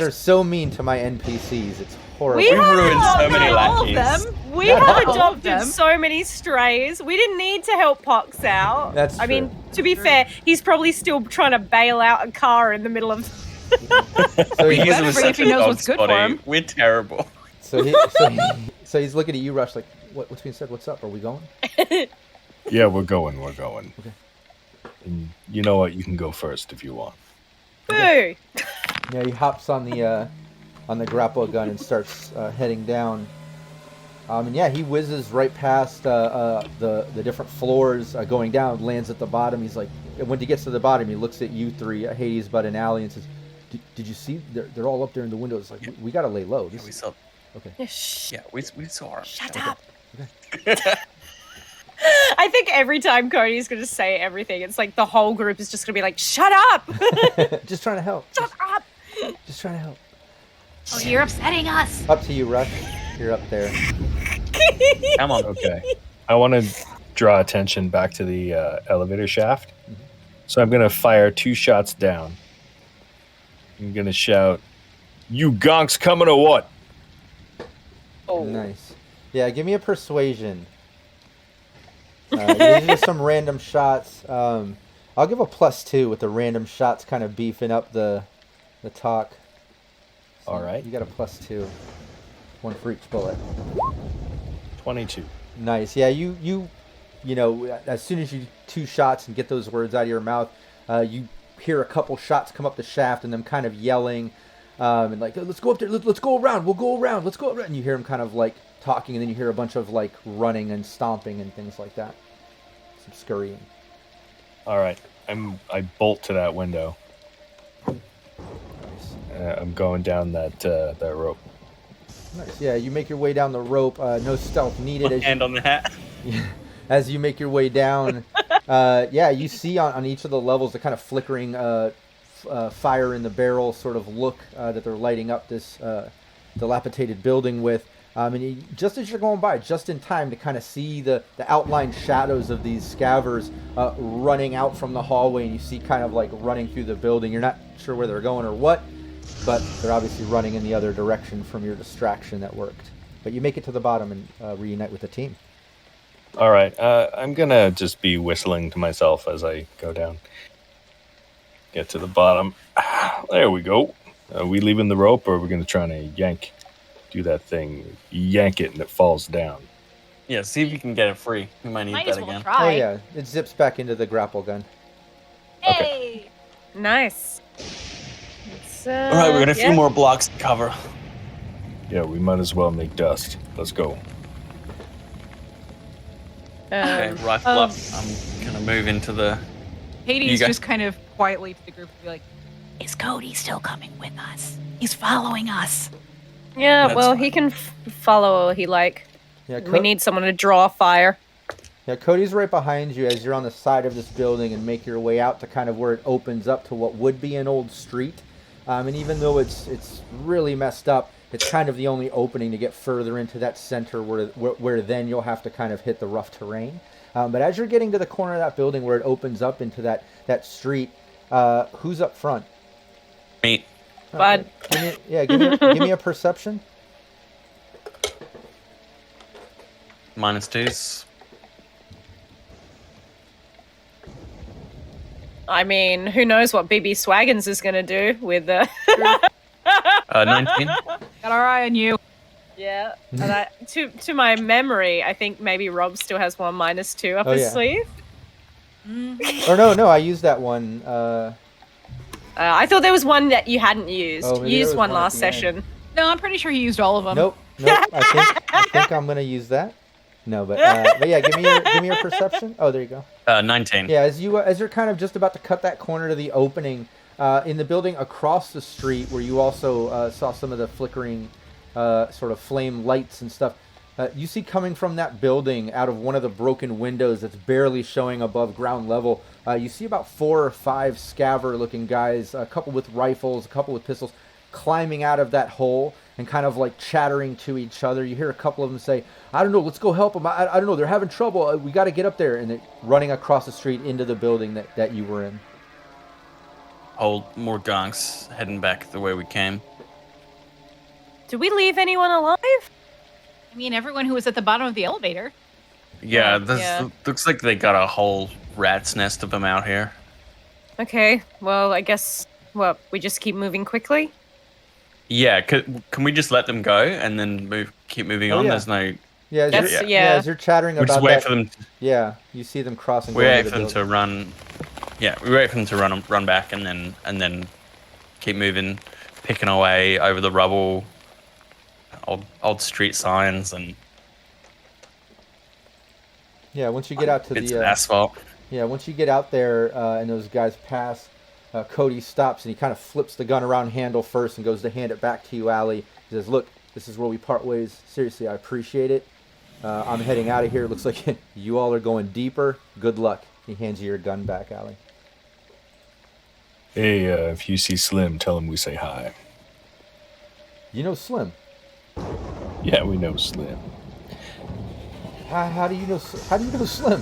are so mean to my NPCs. It's horrible. We ruined so many all of lackeys. them. We have adopted so many strays. We didn't need to help Pox out. That's I mean, true. to be fair, he's probably still trying to bail out a car in the middle of. So We use better him as if such he a knows dog what's good for spotty. him. We're terrible. So he's looking at you, Rush, like, what's being said? What's up? Are we going? Yeah, we're going. Okay. And you know what? You can go first if you want. Boo! Yeah, he hops on the grapple gun and starts heading down. And yeah, he whizzes right past the different floors, going down, lands at the bottom. He's like, when he gets to the bottom, he looks at you three, Hades, Bud, and Allie, and says, "Did you see? They're all up there in the windows. Like, we gotta lay low." We saw. Okay. Yeah, we saw him. Shut up. I think every time Cody's going to say everything, it's like the whole group is just going to be like, "Shut up! Just trying to help. Shut up!" Just trying to help. Oh, you're upsetting us. Up to you, Rush. You're up there. Come on. Okay. I want to draw attention back to the elevator shaft. So I'm going to fire 2 shots down. I'm going to shout, "You gonks coming or what?" Oh. Nice. Yeah, give me a persuasion. These are just some random shots. I'll give a +2 with the random shots kind of beefing up the talk. So All right. You got a +2. One for each bullet. 22. Nice. Yeah, you as soon as you 2 shots and get those words out of your mouth, you hear a couple shots come up the shaft and them kind of yelling, and like, "Let's go up there. Let's go around. We'll go around. Let's go around." And you hear them kind of like talking, and then you hear a bunch of like running and stomping and things like that. Some scurrying. All right. I bolt to that window. Nice. I'm going down that rope. Nice. Yeah, you make your way down the rope. No stealth needed. Hand on the hat. As you make your way down, you see on each of the levels the kind of flickering fire in the barrel sort of look that they're lighting up this dilapidated building with. Just as you're going by, just in time to kind of see the outlined shadows of these scavers running out from the hallway, and you see kind of like running through the building. You're not sure where they're going or what, but they're obviously running in the other direction from your distraction that worked. But you make it to the bottom and reunite with the team. All right. I'm going to just be whistling to myself as I go down. Get to the bottom. There we go. Are we leaving the rope, or are we going to try to do that thing, yank it, and it falls down? Yeah, see if you can get it free. We might need Might that as well again. try. Oh yeah, it zips back into the grapple gun. Hey! Nice. All right, we got a few more blocks to cover. Yeah, we might as well make dust. Let's go. Okay, rifle up. I'm gonna move into the. Hades You go. just kind of quietly to the group and be like, "Is Cody still coming with us? He's following us." Yeah, That's well, fine. he can follow he like. Yeah, We need someone to draw fire. Yeah, Cody's right behind you as you're on the side of this building and make your way out to kind of where it opens up to what would be an old street. And even though it's really messed up, it's kind of the only opening to get further into that center where then you'll have to kind of hit the rough terrain. But as you're getting to the corner of that building where it opens up into that street, who's up front? Me. Bud. Give me a perception. -2s. I mean, who knows what BB Swaggins is going to do with 19. "Got our eye on you." Yeah. And to my memory, I think maybe Rob still has one -2 up his sleeve. Or no, I used that one. I thought there was one that you hadn't used. Oh, maybe You there used was one one at last the end. session. No, I'm pretty sure he used all of them. Nope. I think I'm gonna use that. No, but yeah, give me your perception. Oh, there you go. 19. Yeah, as you're kind of just about to cut that corner to the opening in the building across the street, where you also saw some of the flickering sort of flame lights and stuff. You see coming from that building out of one of the broken windows that's barely showing above ground level. You see about 4 or 5 scaver-looking guys, a couple with rifles, a couple with pistols, climbing out of that hole and kind of like chattering to each other. You hear a couple of them say, "I don't know, let's go help them. I don't know, they're having trouble. We got to get up there." And they're running across the street into the building that you were in. Hold more gunks, heading back the way we came. Did we leave anyone alive? I mean, everyone who was at the bottom of the elevator. Yeah, Yeah. looks like they got a whole rat's nest of them out here. Okay, well, I guess, we just keep moving quickly? Yeah, can we just let them go and then keep moving on? Yeah. There's no. Yeah, as you're chattering We about just wait that. for them. Yeah, you see them crossing. We going wait to for the them to building. run. Yeah, we wait for them to run back and then keep moving, picking away over the rubble, old street signs and. Yeah, once you get out to It's the asphalt. yeah, once you get out there and those guys pass, Cody stops and he kind of flips the gun around handle first and goes to hand it back to you, Allie. He says, "Look, this is where we part ways. Seriously, I appreciate it. I'm heading out of here. It looks like you all are going deeper. Good luck." He hands you your gun back, Allie. Hey, if you see Slim, tell him we say hi. You know Slim. Yeah, we know Slim. How do you know? How do you know Slim?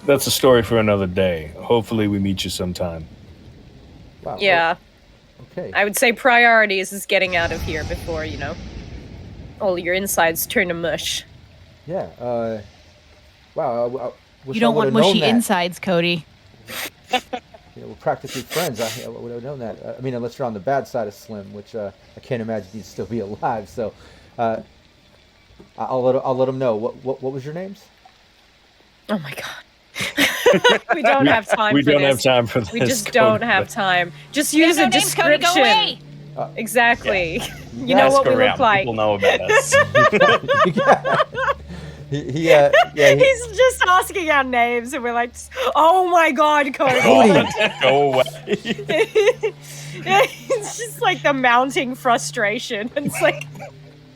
That's a story for another day. Hopefully we meet you sometime. Wow. Yeah, Okay. I would say priorities is getting out of here before, all your insides turn to mush. Yeah. Wow. I wish You don't I want would've known mushy that. insides, Cody. We're practically friends. I would have known that. I mean, unless you're on the bad side of Slim, which I can't imagine he'd still be alive. So, I'll let him know. What was your names? Oh my god. We don't have time We for don't this. have time for this. We just don't have time. Just use a names, Cody, description. go away. Exactly. You You know Ask what we around. look like. People know about us. Yeah, He's just asking our names, and we're like, "Oh my god, Cody!" Go away. It's just like the mounting frustration. It's like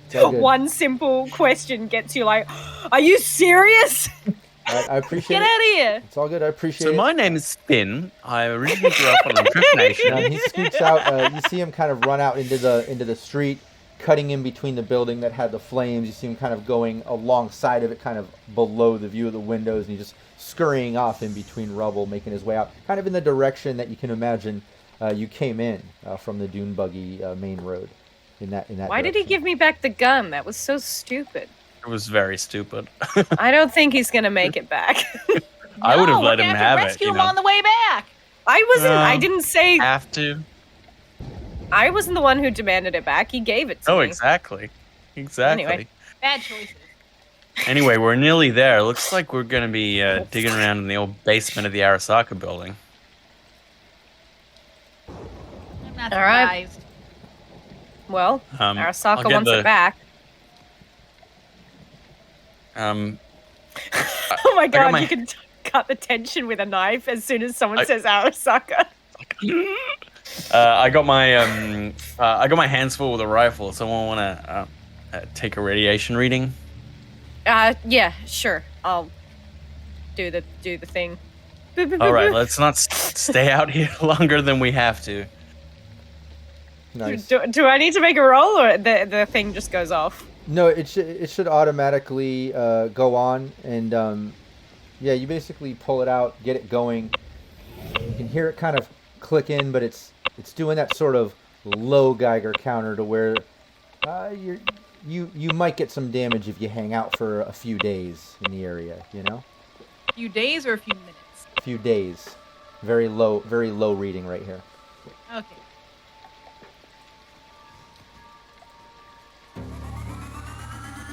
it's all good. one simple question gets you like, "Are you serious? I appreciate Get it. out of here!" It's all good. I appreciate So it. my name is Finn. I originally grew up on And Cybernation. he scoots out. You see him kind of run out into the street. cutting in between the building that had the flames. You see him kind of going alongside of it, kind of below the view of the windows, and he's just scurrying off in between rubble, making his way out, kind of in the direction that you can imagine you came in from the dune buggy main road. In that Why did he give me back the gun? That was so stupid. It was very stupid. I don't think he's gonna make it back. I would have No, let we're him gonna have to it. rescue You him know, on the way back. I didn't say. have to. I wasn't the one who demanded it back. He gave it to Oh, me. exactly. Exactly. Anyway. Bad choices. Anyway, we're nearly there. Looks like we're going to be digging around in the old basement of the Arasaka building. I'm not All right. surprised. Well, I'll Arasaka get wants it back. Um, Oh my got god, my- you can cut the tension with a knife as soon as someone says Arasaka. I got my hands full with a rifle. Someone want to take a radiation reading? Yeah, sure. I'll do the thing. All right, let's not stay out here longer than we have to. Nice. Do I need to make a roll, or the thing just goes off? No, it should automatically go on, and yeah, you basically pull it out, get it going. You can hear it kind of click in, but it's doing that sort of low Geiger counter to where you might get some damage if you hang out for a few days in the area. You know, A few days or a few minutes? a few days. Very low reading right here. Okay.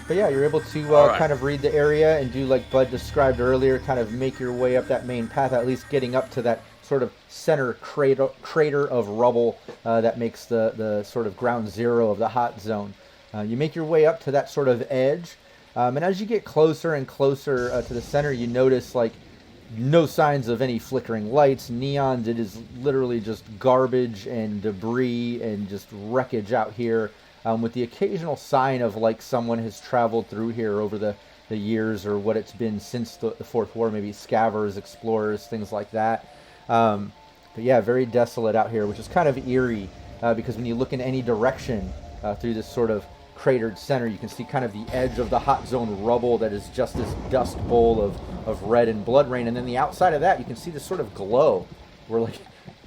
But yeah, you're able to Alright. kind of read the area and do like Bud described earlier, kind of make your way up that main path, at least getting up to that sort of center crater of rubble that makes the sort of ground zero of the hot zone. You make your way up to that sort of edge, and as you get closer and closer to the center, you notice like no signs of any flickering lights, neons. It is literally just garbage and debris and just wreckage out here. With the occasional sign of like someone has traveled through here over the years or what it's been since the Fourth War, maybe scavengers, explorers, things like that. But yeah, very desolate out here, which is kind of eerie because when you look in any direction through this sort of cratered center, you can see kind of the edge of the hot zone rubble that is just this dust bowl of red and blood rain. And then the outside of that, you can see this sort of glow where like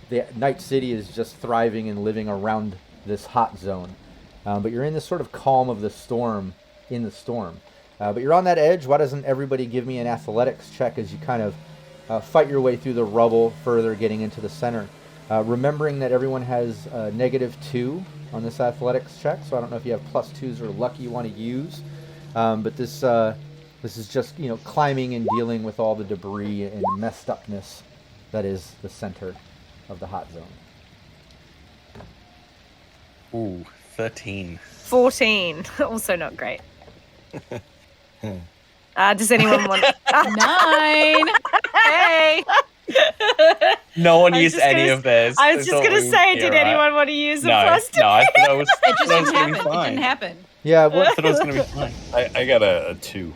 the Night City is just thriving and living around this hot zone. But you're in this sort of calm of the storm, in the storm. But you're on that edge. Why doesn't everybody give me an athletics check as you kind of fight your way through the rubble, further getting into the center? Remembering that everyone has -2 on this athletics check, so I don't know if you have +2s or luck you want to use. But this is just, climbing and dealing with all the debris and messed upness that is the center of the hot zone. Ooh, 13. 14. Also not great. Does anyone want? 9. Hey. No one I was used just any gonna of theirs. I was just gonna say, did anyone want to use a plus two? No, I thought it was. It just I thought it was didn't gonna be happen. It fine. didn't happen. Yeah, I what? thought it was gonna be fine. I got a 2.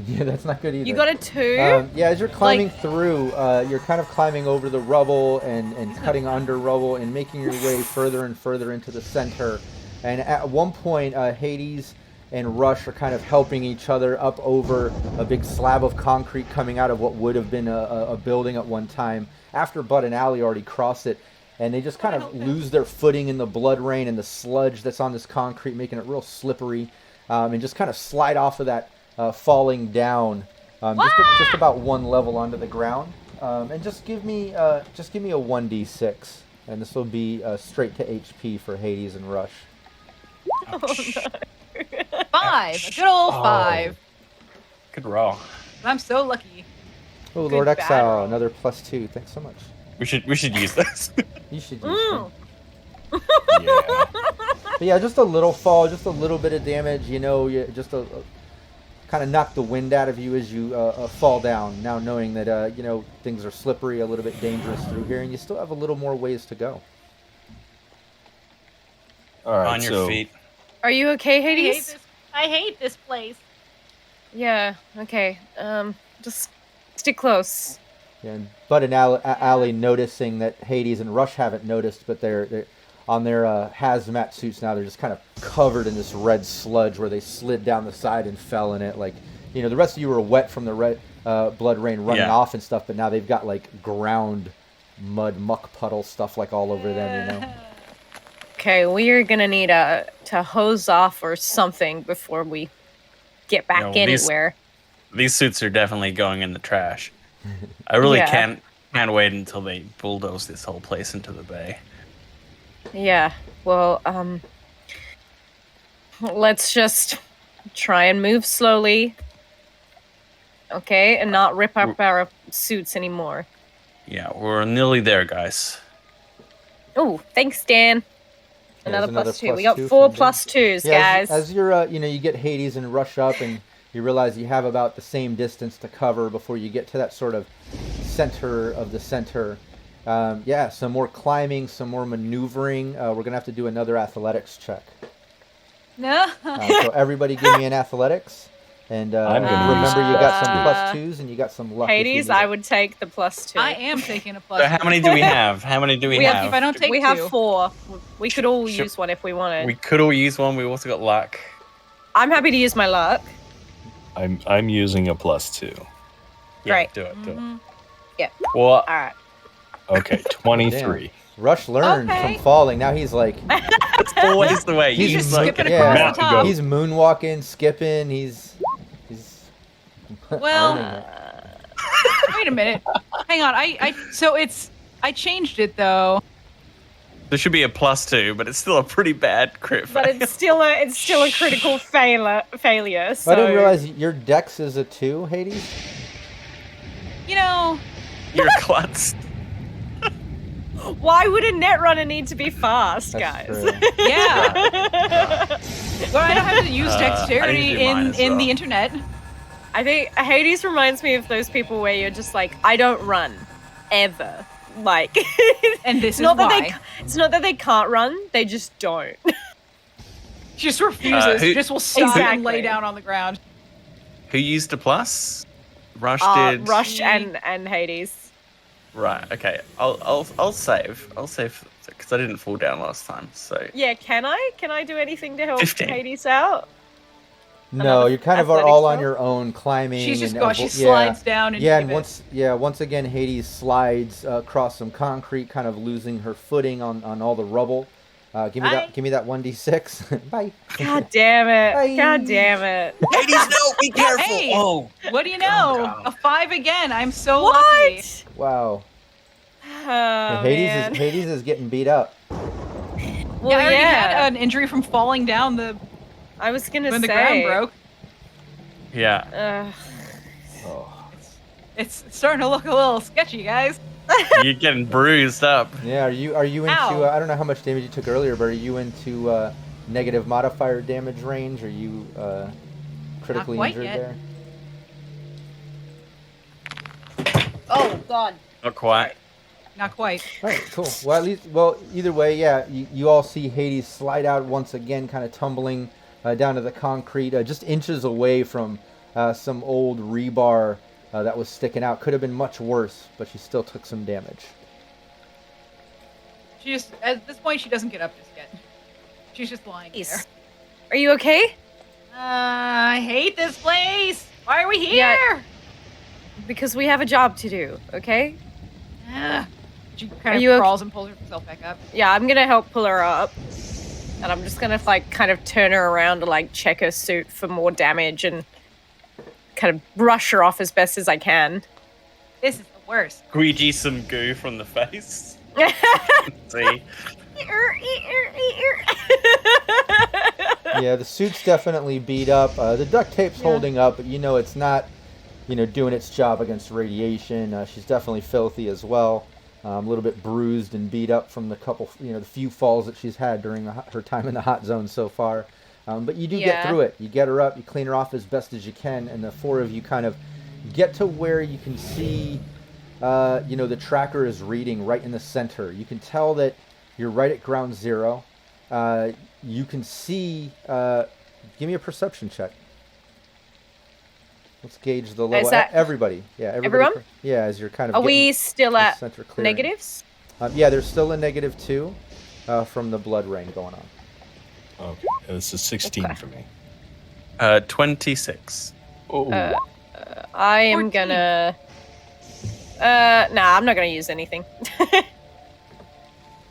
Yeah, that's not good either. You got a 2? Yeah, as you're climbing through, you're kind of climbing over the rubble and cutting under rubble and making your way further and further into the center. And at one point, Hades and Rush are kind of helping each other up over a big slab of concrete coming out of what would have been a building at one time, after Bud and Allie already crossed it. And they just kind of lose their footing in the blood rain and the sludge that's on this concrete, making it real slippery, and just kind of slide off of that falling down just about one level onto the ground. And just give me a 1d6, and this will be straight to HP for Hades and Rush. Oh, no. 5. A good old 5. Good roll. I'm so lucky. Oh, Good Lord bad Exile, roll. another +2. Thanks so much. We should use this. You should use Mm. them. Yeah. But yeah, just a little fall, just a little bit of damage, just a kind of knock the wind out of you as you fall down, now knowing that, things are slippery, a little bit dangerous through here, and you still have a little more ways to go. All right. On your so feet. Are you okay, I hate Hades? this. I hate this place. Yeah. Okay. Just stick close. And Bud and Allie noticing that Hades and Rush haven't noticed, but they're on their hazmat suits now. They're just kind of covered in this red sludge where they slid down the side and fell in it. Like, you know, the rest of you were wet from the red blood rain running off and stuff, but now they've got like ground mud muck puddle stuff like all over them, you know. Okay, we are gonna need to hose off or something before we get back anywhere. These suits are definitely going in the trash. I really can't wait until they bulldoze this whole place into the bay. Yeah, well, let's just try and move slowly, okay, and not rip up our suits anymore. Yeah, we're nearly there, guys. Oh, thanks, Dan. Yeah, Another plus two. We +2 got 4 from +2s, yeah, guys. As you're, you know, you get Hades and rush up, and you realize you have about the same distance to cover before you get to that sort of center of the center. Yeah, some more climbing, some more maneuvering. We're gonna have to do another athletics check. No. So everybody, give me an athletics, and remember you got some +2s and you got some luck. Hades, I would take the +2. I am taking a +2. So how many do we have? How many do we have? If I don't take we two. have 4. We could all use one if we wanted. We could all use one. We also got luck. I'm happy to use my luck. I'm using a +2. Yeah, Great. do it. Yeah. Well, All right. Okay, 23. Rush learned from falling. Now he's like, it's always the way. he's skipping yeah, across the top. he's moonwalking, skipping. He's. Well, owning it. wait a minute. Hang on. I changed it though. There should be a +2, but it's still a pretty bad crit fail. But it's still a critical failure. So I didn't realize your dex is a 2, Hades. You know, You're klutz. why would a Netrunner need to be fast, That's guys? true. yeah. Well, I don't have to use I dexterity usually mine as in well. the internet. I think Hades reminds me of those people where you're just like, I don't run ever. Like, And this it's is not that why. it's not that they can't run; they just don't. She just refuses. Who- Just will stop and Exactly. lay down on the ground. Who used a plus? Rush did. Rush and Hades. Right. Okay. I'll save. I'll save because I didn't fall down last time. So Yeah, can I do anything to help 15. Hades out? No, you kind of are athletics all on roll? your own, climbing. She's just and going. She slides down. And Yeah, and once again, Hades slides across some concrete, kind of losing her footing on all the rubble. Give me that 1d6. Bye. God damn it! Bye. God damn it! Hades, no, be careful. Hey! Oh, What do you know? God. A 5 again. I'm so lucky. What? Wow. Oh, man. Hades is getting beat up. Well, I already yeah. had an injury from falling down I was gonna when say. the ground broke. yeah. Oh. It's starting to look a little sketchy, guys. You're getting bruised up. Yeah, are you into? Ow. I don't know how much damage you took earlier, but are you into negative modifier damage range? Are you critically quite injured yet. there? Oh God. Not quite. Not quite. All right, cool. Either way, yeah, you all see Hades slide out once again, kind of tumbling down to the concrete, just inches away from some old rebar that was sticking out. Could have been much worse, but she still took some damage. She just at this point she doesn't get up just yet. She's just lying there. Are you okay? I hate this place. Why are we here? Yeah. Because we have a job to do. Okay. Ugh. She Are kind you of okay? crawls and pulls herself back up. Yeah, I'm gonna help pull her up, and I'm just gonna like kind of turn her around to like check her suit for more damage and kind of brush her off as best as I can. This is the worst. Squeegee some goo from the face. See. Yeah, the suit's definitely beat up. The duct tape's holding up, but it's not, doing its job against radiation. She's definitely filthy as well. A little bit bruised and beat up from the few falls that she's had during her time in the hot zone so far. But you do get through it. You get her up, you clean her off as best as you can, and the 4 of you kind of get to where you can see, the tracker is reading right in the center. You can tell that you're right at ground zero. You can see, give me a perception check. Let's gauge the level. Is that everybody. Yeah, everyone? Yeah, as you're kind of Are we still the at center clearing. negatives? Yeah, there's still a -2. from the blood rain going on. Okay, this is 16 Okay. for me. 26. Oh, I am 14. gonna. Nah, I'm not gonna use anything. I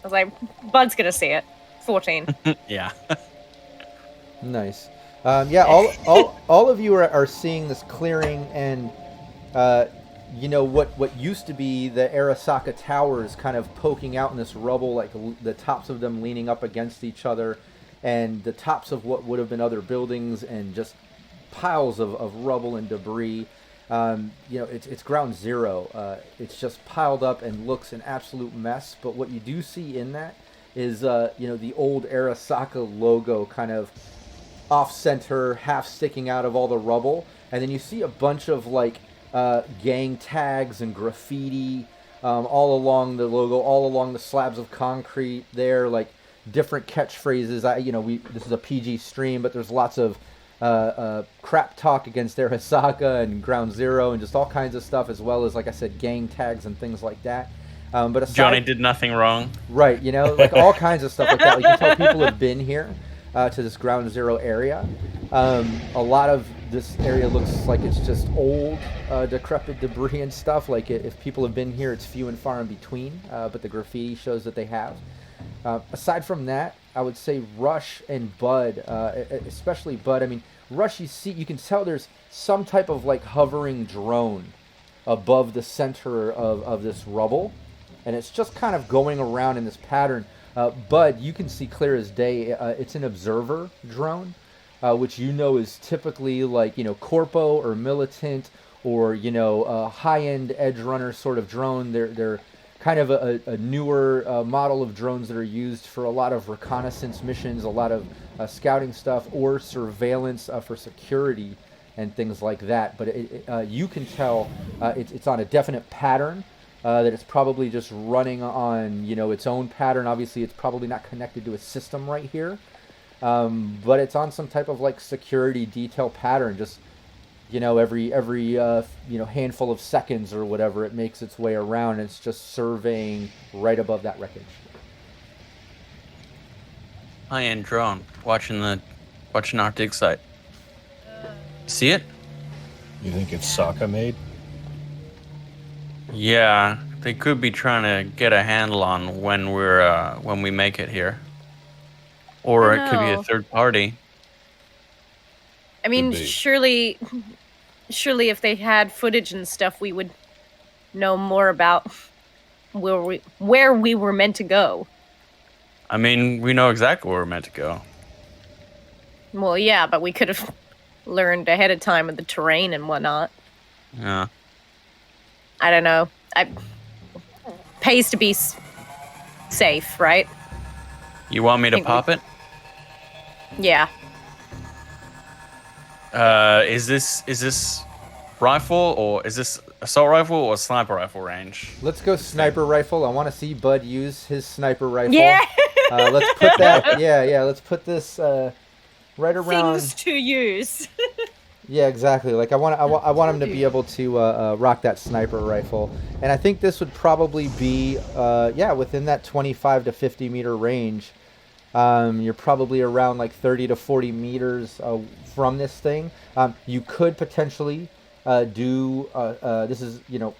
was like, Bud's gonna see it. 14. Yeah. Nice. Yeah, all of you are seeing this clearing, and you know what used to be the Arasaka towers kind of poking out in this rubble, like the tops of them leaning up against each other, and the tops of what would have been other buildings, and just piles of rubble and debris. You know, it's ground zero. It's just piled up and looks an absolute mess. But what you do see in that is, you know, the old Arasaka logo kind of off-center, half sticking out of all the rubble. And then you see a bunch of, like, gang tags and graffiti all along the logo, all along the slabs of concrete there, like different catchphrases. You know, this is a PG stream, but there's lots of crap talk against Arasaka and Ground Zero and just all kinds of stuff, as well as, like I said, gang tags and things like that. But aside, Johnny did nothing wrong. right, you know, like all kinds of stuff like that. You can tell people have been here to this Ground Zero area. A lot of this area looks like it's just old, decrepit debris and stuff. Like if people have been here, it's few and far in between, but the graffiti shows that they have. Aside from that, I would say Rush and Bud, especially Bud. I mean, Rush, you can tell there's some type of like hovering drone above the center of this rubble, and it's just kind of going around in this pattern. Bud, you can see clear as day. It's an observer drone, which you know is typically like, you know, corpo or militant or, you know, a high-end edge runner sort of drone. They're kind of a newer model of drones that are used for a lot of reconnaissance missions, a lot of scouting stuff, or surveillance for security and things like that. But you can tell it's on a definite pattern, that it's probably just running on, you know, its own pattern. Obviously, it's probably not connected to a system right here, but it's on some type of like security detail pattern. Just, you know, every you know, handful of seconds or whatever, it makes its way around, and it's just surveying right above that wreckage. High-end drone watching our dig site. See it? you think it's Sokka made? Yeah, they could be trying to get a handle on when we make it here, or I it could be a know. third party. I mean, Could be. surely if they had footage and stuff, we would know more about where we were meant to go. I mean, we know exactly where we're meant to go. Well, yeah, but we could have learned ahead of time of the terrain and whatnot. Yeah. I don't know. Pays to be safe, right? You want me to Think we- pop it? Yeah. Is this rifle, or is this assault rifle or sniper rifle range? Let's go sniper rifle. I want to see Bud use his sniper rifle. Yeah. Let's put that. Yeah. Let's put this right around. Things to use. Yeah, exactly. Like I want him to be able to rock that sniper rifle, and I think this would probably be within that 25 to 50 meter range. You're probably around like 30 to 40 meters from this thing. You could potentially do this is, you know,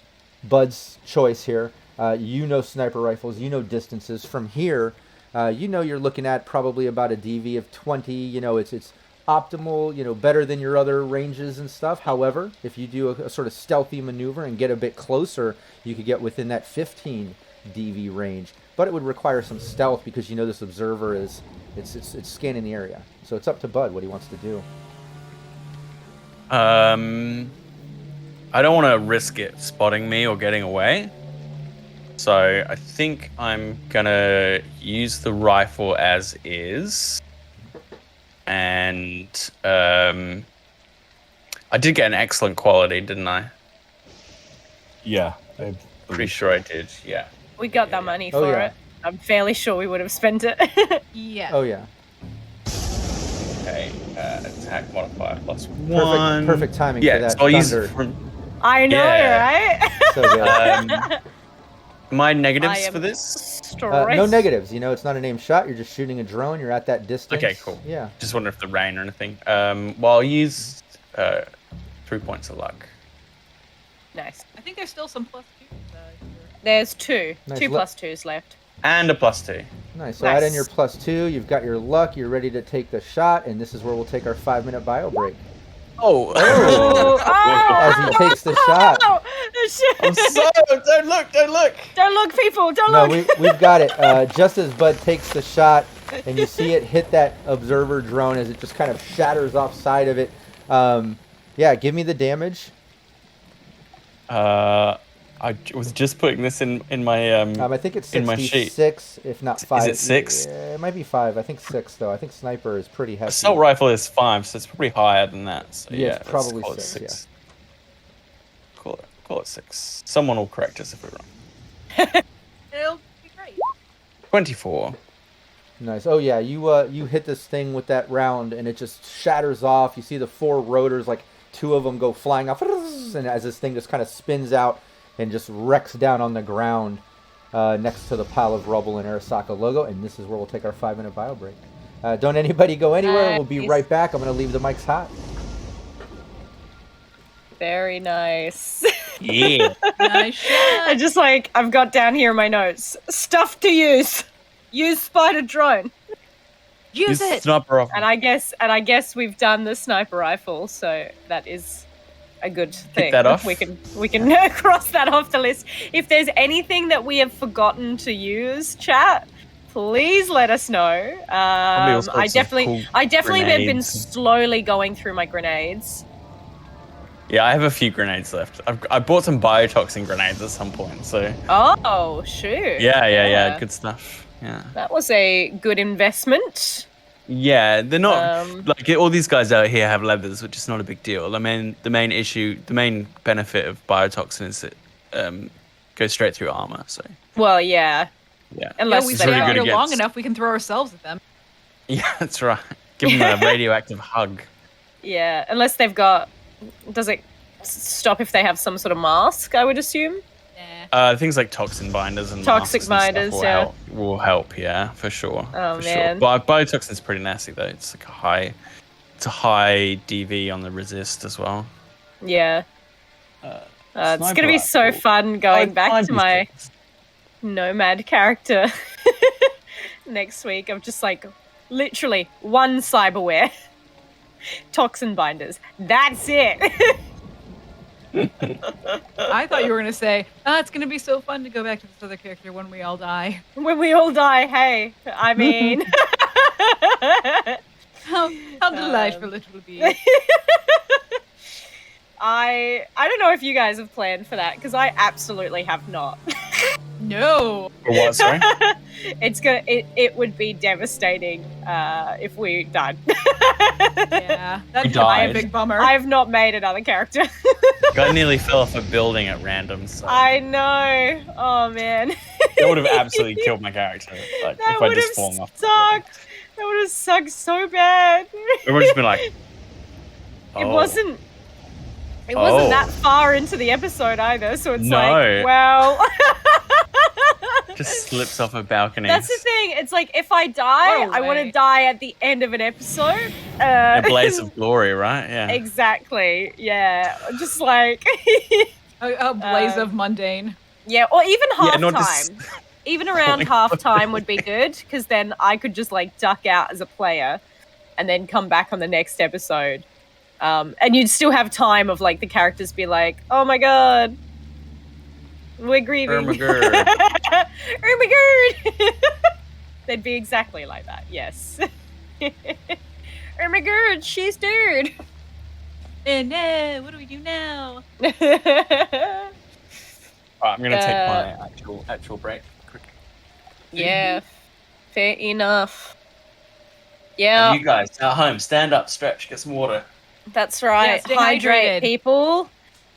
Bud's choice here. You know sniper rifles. You know distances from here. You know you're looking at probably about a DV of 20. You know it's optimal, you know, better than your other ranges and stuff. However, if you do a sort of stealthy maneuver and get a bit closer, you could get within that 15 DV range. But it would require some stealth because, you know, this observer is it's scanning the area. So it's up to Bud what he wants to do. I don't want to risk it spotting me or getting away. So I think I'm gonna use the rifle as is. And I did get an excellent quality, didn't I? Yeah. Pretty sure I did, yeah. We got that money Oh, for yeah. it. I'm fairly sure we would have spent it. Yeah. Oh yeah, Okay, attack modifier plus one. perfect timing Yeah, for that so I'll use thunder. it from... I know, Yeah. right? So good. My I negatives am for this? stressed. No negatives. You know, it's not a named shot. You're just shooting a drone. You're at that distance. Okay, cool. Yeah. Just wonder if the rain or anything. Well, I'll use 3 points of luck. Nice. I think there's still some plus two. There's two. Nice. Two plus twos left. And a +2. Nice. So add in Nice. your +2. You've got your luck. You're ready to take the shot, and this is where we'll take our 5-minute bio break. Oh! As he takes the shot. Oh, shit. I'm so... Don't look! Don't look, people. Don't No, look. we've got it. Just as Bud takes the shot, and you see it hit that observer drone as it just kind of shatters off side of it. Yeah, give me the damage. I was just putting this in my I think it's in my sheet. 66, if not 5. Is it 6? Yeah, it might be 5. I think 6 though. I think sniper is pretty hefty. Assault rifle is 5, so it's probably higher than that. So Yeah, yeah, it's probably let's call it 6, Call it 6. Someone will correct us if we're wrong. It'll be great. 24. Nice. Oh yeah, you hit this thing with that round, and it just shatters off. You see the 4 rotors, like 2 of them go flying off, and as this thing just kind of spins out and just wrecks down on the ground next to the pile of rubble and Arasaka logo. And this is where we'll take our 5-minute bio break. Don't anybody go anywhere. We'll be Nice. right back. I'm going to leave the mics hot. Very nice. Yeah. Nice shot. I just I've got down here in my notes. Stuff to use. Use spider drone. Use it. Sniper rifle. And I guess we've done the sniper rifle, so that is a good thing. that off. We can cross that off the list. If there's anything that we have forgotten to use, chat, please let us know. Probably all sorts I of definitely cool have been grenades. slowly going through my grenades. Yeah, I have a few grenades left. I bought some biotoxin grenades at some point, so Oh shoot! yeah, good stuff. Yeah. That was a good investment. Yeah, they're not Um, like all these guys out here have leathers, which is not a big deal. I mean, the main benefit of biotoxin is it goes straight through armor. So Well, yeah. yeah, Unless we It's they stay really out good here long against- enough, we can throw ourselves at them. yeah, that's right. Give them a radioactive hug. Yeah, unless they've got. Does it stop if they have some sort of mask? I would assume. Nah. Things like toxin binders and Toxic masks and stuff binders, will yeah. help. Yeah, for sure. Oh, for man. Sure. But biotoxin's pretty nasty though. It's like a high DV on the resist as well. Yeah. It's Sniper gonna be so rifle. fun going I'd back find to these my things. nomad character next week. I'm just literally one cyberware, toxin binders. That's it. I thought you were gonna say, it's gonna be so fun to go back to this other character when we all die. When we all die, hey. I mean. How delightful it will be. I don't know if you guys have planned for that because I absolutely have not. No. For what? Sorry. It would be devastating if we died. Yeah. That'd be died. a big bummer. I have not made another character. I nearly fell off a building at random. So I know. Oh man. that would have absolutely killed my character. Like That if I would just have fallen off. sucked. That would have sucked so bad. It would have been like. It oh. wasn't. It Oh. wasn't that far into the episode either, so it's No. like, well. Just slips off a balcony. That's the thing. It's like if I die, What a I want to way. die at the end of an episode. A blaze of glory, right? Yeah. Exactly. Yeah. Just like. A blaze of mundane. Yeah, or even half Yeah, not time. just- Even around half time would be good because then I could just duck out as a player and then come back on the next episode. And you'd still have time of the characters be like, "Oh my god, we're grieving." Oh my god. Oh my god. They'd be exactly like that. Yes. Oh my god, she's dead. And what do we do now? Alright, I'm gonna take my actual break. Quick. Yeah. Fair enough. Yeah. And you guys at home, stand up, stretch, get some water. That's right. Yeah, stay Hydrate, hydrated. people.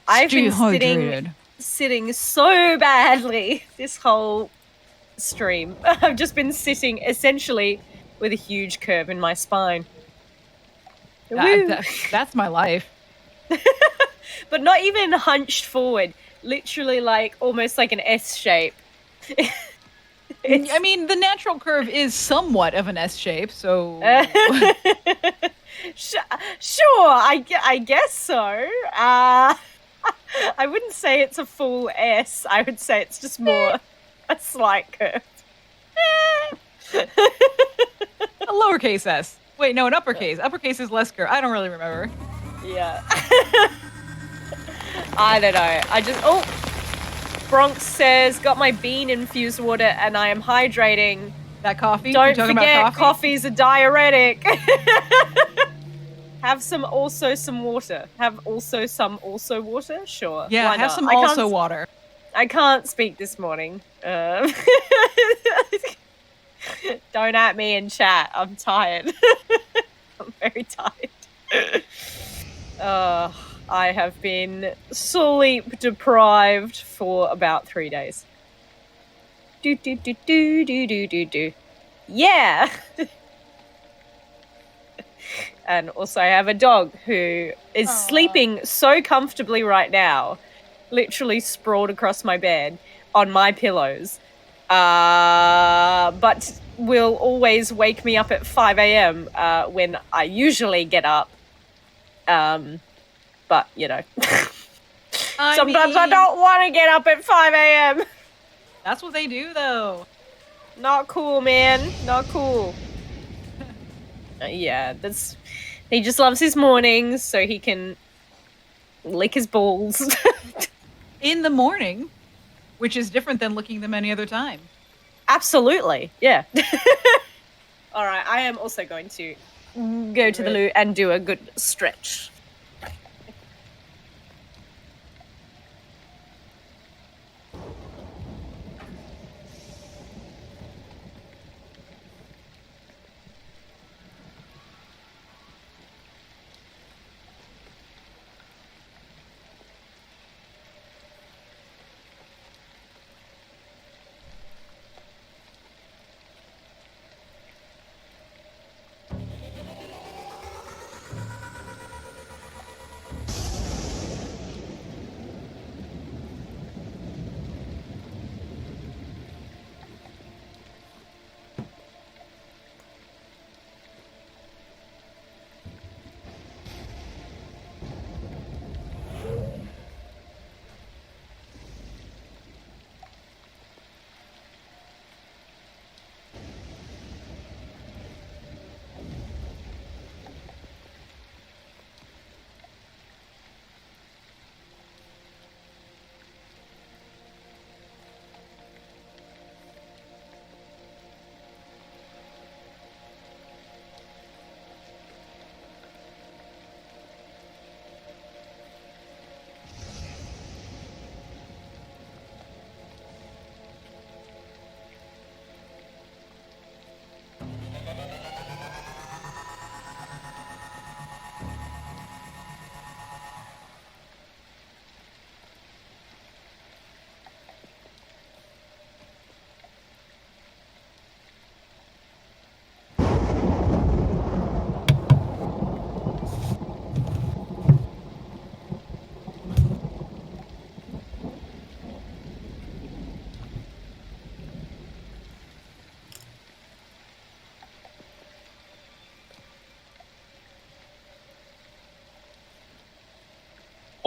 I've Stay been hydrated. sitting so badly this whole stream. I've just been sitting essentially with a huge curve in my spine. Woo. That's my life. But not even hunched forward. Literally almost like an S shape. I mean, the natural curve is somewhat of an S shape, so Sure, I guess so. I wouldn't say it's a full S. I would say it's just more a slight curve. a lowercase s. Wait, no, an uppercase. Uppercase is less curve. I don't really remember. Yeah. I don't know. Bronx says, got my bean infused water and I am hydrating. That coffee? Don't talking forget, about coffee's a diuretic. Have some water. Have some water? Sure. Yeah, why have not? some also water. I can't speak this morning. Don't at me in chat. I'm tired. I'm very tired. I have been sleep deprived for about 3 days. Do. Yeah. And also I have a dog who is sleeping so comfortably right now, literally sprawled across my bed on my pillows, but will always wake me up at 5 a.m. When I usually get up. But, you know, sometimes I don't want to get up at 5 a.m. That's what they do, though. Not cool, man. Not cool. Yeah, he just loves his mornings so he can lick his balls. In the morning, which is different than licking them any other time. Absolutely, yeah. All right, I am also going to go to the loo and do a good stretch.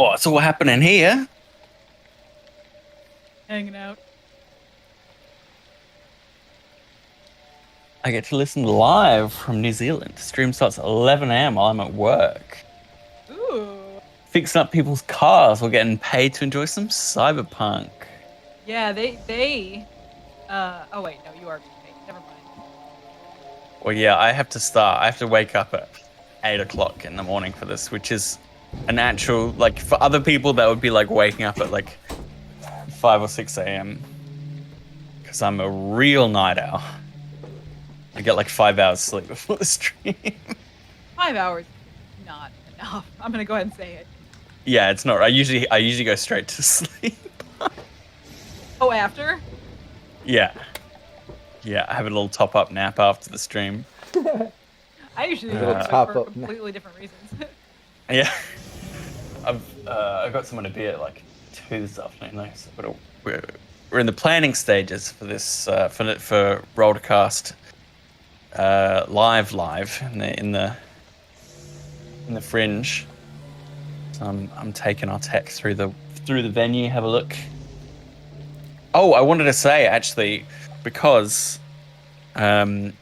Oh, it's all happening here. Hanging out. I get to listen live from New Zealand. Stream starts at 11 a.m. while I'm at work. Ooh. Fixing up people's cars while getting paid to enjoy some Cyberpunk. Yeah, they oh wait, no, you are being paid. Never mind. Well, yeah, I have to wake up at 8 o'clock in the morning for this, which is an actual, like, for other people that would be like waking up at like 5 or 6 a.m. Because I'm a real night owl. I get like 5 hours sleep before the stream. 5 hours, not enough. I'm gonna go ahead and say it. Yeah, it's not. I usually go straight to sleep. Oh, after? Yeah. Yeah, I have a little top-up nap after the stream. I usually Little do it top for up. completely different reasons. Yeah. I got someone to be at like 2 this afternoon, though, so we're in the planning stages for this for Rollcast live in the fringe. So I'm taking our tech through the venue. Have a look. Oh, I wanted to say actually, because our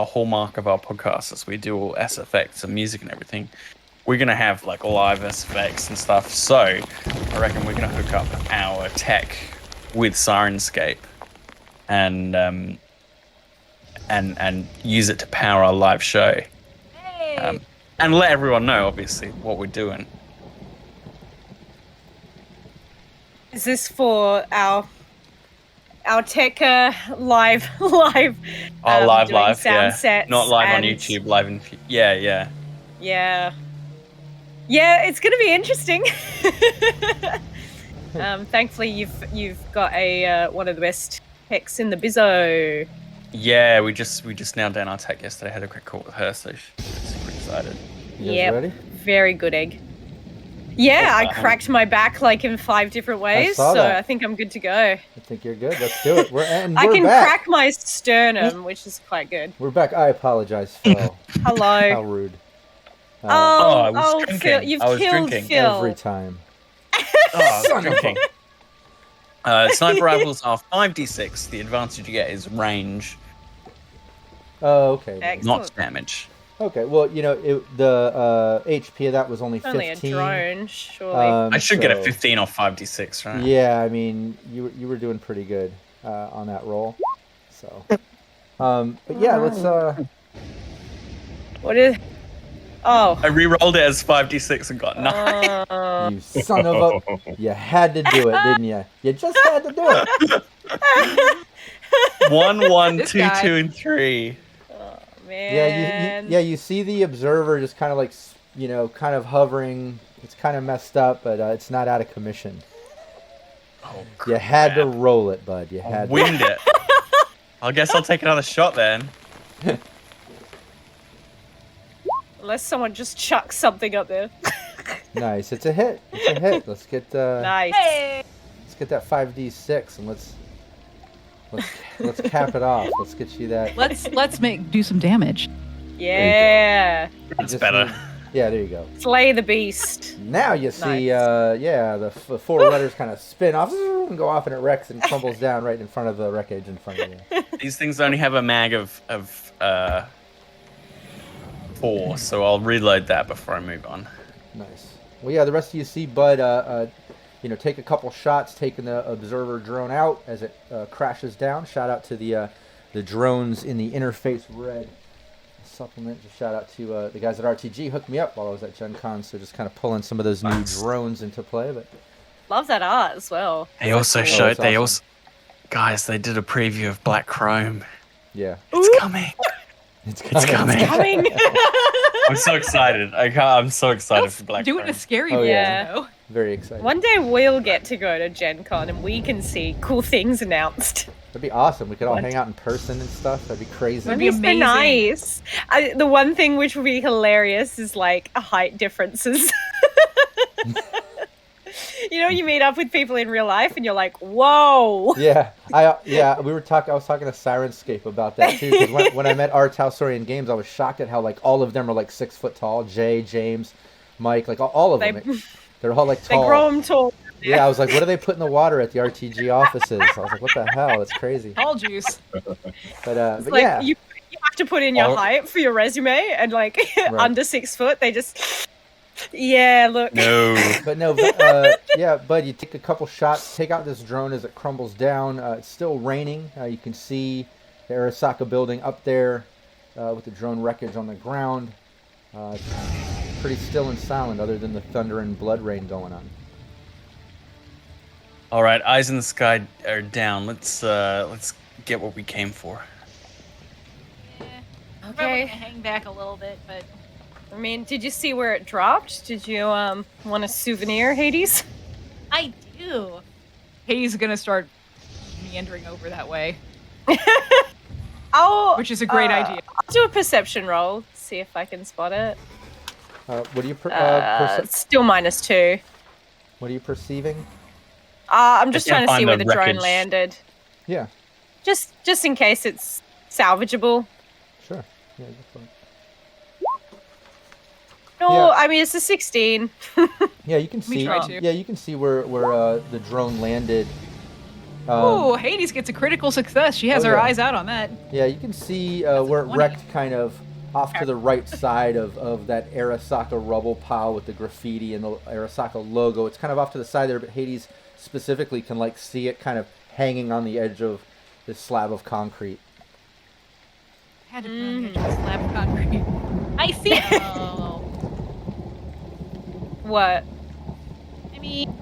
hallmark of our podcast is we do all SFX and music and everything. We're gonna have like live SFX and stuff. So I reckon we're gonna hook up our tech with Syrinscape and use it to power our live show. Hey. And let everyone know, obviously, what we're doing. Is this for our tech live Our live sound sets, not live on and- YouTube, live in yeah. Yeah, it's going to be interesting. Thankfully, you've got a one of the best techs in the bizzo. Yeah, we just nailed down our tech yesterday. Had a quick call with her, so she's super excited. You guys ready? Very good egg. Yeah, I cracked my back like in 5 different ways, saw so that. I think I'm good to go. I think you're good. Let's do it. We're I can back. crack my sternum, which is quite good. We're back. I apologize, Phil. How Hello. rude. I was Oh, drinking. Phil, you've I was killed drinking. Phil. Every time. Oh, I was drinking. Sniper rifles are 5d6. The advantage you get is range, Oh, okay. Excellent. not damage. Okay. Well, the HP of that was only It's only 15. a drone, surely. I should get a so- 15 or 5d6, right? Yeah, I mean, you were doing pretty good on that roll. So, but yeah, let's. What is... Oh. I re-rolled it as 5d6 and got 9. You son of a! You had to do it, didn't you? You just had to do it. 1, 1, This 2, guy. 2, and 3. Man. You see the observer just kind of like kind of hovering. It's kind of messed up, but it's not out of commission. Oh, You had to crap. roll it, bud. You had to. Wind it. I guess I'll take another shot then. Unless someone just chucks something up there. Nice. It's a hit. It's a hit. Let's get Nice. let's get that 5d6 and let's cap it off. Let's get you that. Let's do some damage. Yeah. That's just better. need- Yeah, there you go. Slay the beast. Now you see, Nice. the 4 letters kind of spin off and go off, and it wrecks and crumbles down right in front of the wreckage in front of you. These things only have a mag of 4, so I'll reload that before I move on. Nice. Well, yeah, the rest of you see Bud, take a couple shots, taking the observer drone out as it crashes down. Shout out to the drones in the interface red supplement. Just shout out to the guys at RTG. Hooked me up while I was at Gen Con, so just kind of pulling some of those new drones into play. But Love that art as well. They also that's showed. They awesome. also, guys, they did a preview of Black Chrome. yeah, It's coming. it's coming. Coming. I'm so excited. I'm so excited for Black Do it Chrome. in a scary Oh, way, yeah. though. Very exciting. One day we'll get to go to Gen Con and we can see cool things announced. That'd be awesome. We could all What? hang out in person and stuff. That'd be crazy. That'd be so amazing. nice. The one thing which would be hilarious is like height differences. You meet up with people in real life and you're like, whoa. Yeah, I was talking to Syrinscape about that too. Because when I met Art Talsorian Games, I was shocked at how like all of them are like 6 foot tall. Jay, James, Mike, like all of them. They're all like They tall. grow them tall. Yeah, I was like, what do they put in the water at the RTG offices? I was like, what the hell? That's crazy. Tall juice. But Like yeah, you have to put in your Oh. height for your resume and like under 6 foot, they just, yeah, look. No. but yeah, Bud, you take a couple shots, take out this drone as it crumbles down. It's still raining. You can see the Arasaka building up there with the drone wreckage on the ground. It's pretty still and silent other than the thunder and blood rain going on. All right, eyes in the sky are down. Let's get what we came for. Probably Okay. gonna hang back a little bit, but I mean, did you see where it dropped? Did you want a souvenir, Hades? I do. Hades is gonna start meandering over that way, which is a great idea. I'll do a perception roll, see if I can spot it. What are you It's still -2. what are you perceiving? I'm just Just gonna trying to see find where the the drone wreckage. landed. Yeah, Just in case it's salvageable. sure. Yeah, go for it. No, Yeah. I mean it's a 16. Yeah, you can Me see. try to. Yeah, you can see where the drone landed. Oh, Hades gets a critical success. She has Oh, her yeah. eyes out on that. Yeah, you can see That's a where it 20. wrecked kind of off to the right side of that Arasaka rubble pile with the graffiti and the Arasaka logo. It's kind of off to the side there, but Hades specifically can like see it kind of hanging on the edge of this slab of concrete. Had to put on the edge of a slab of concrete. I see it. Oh. What? I mean,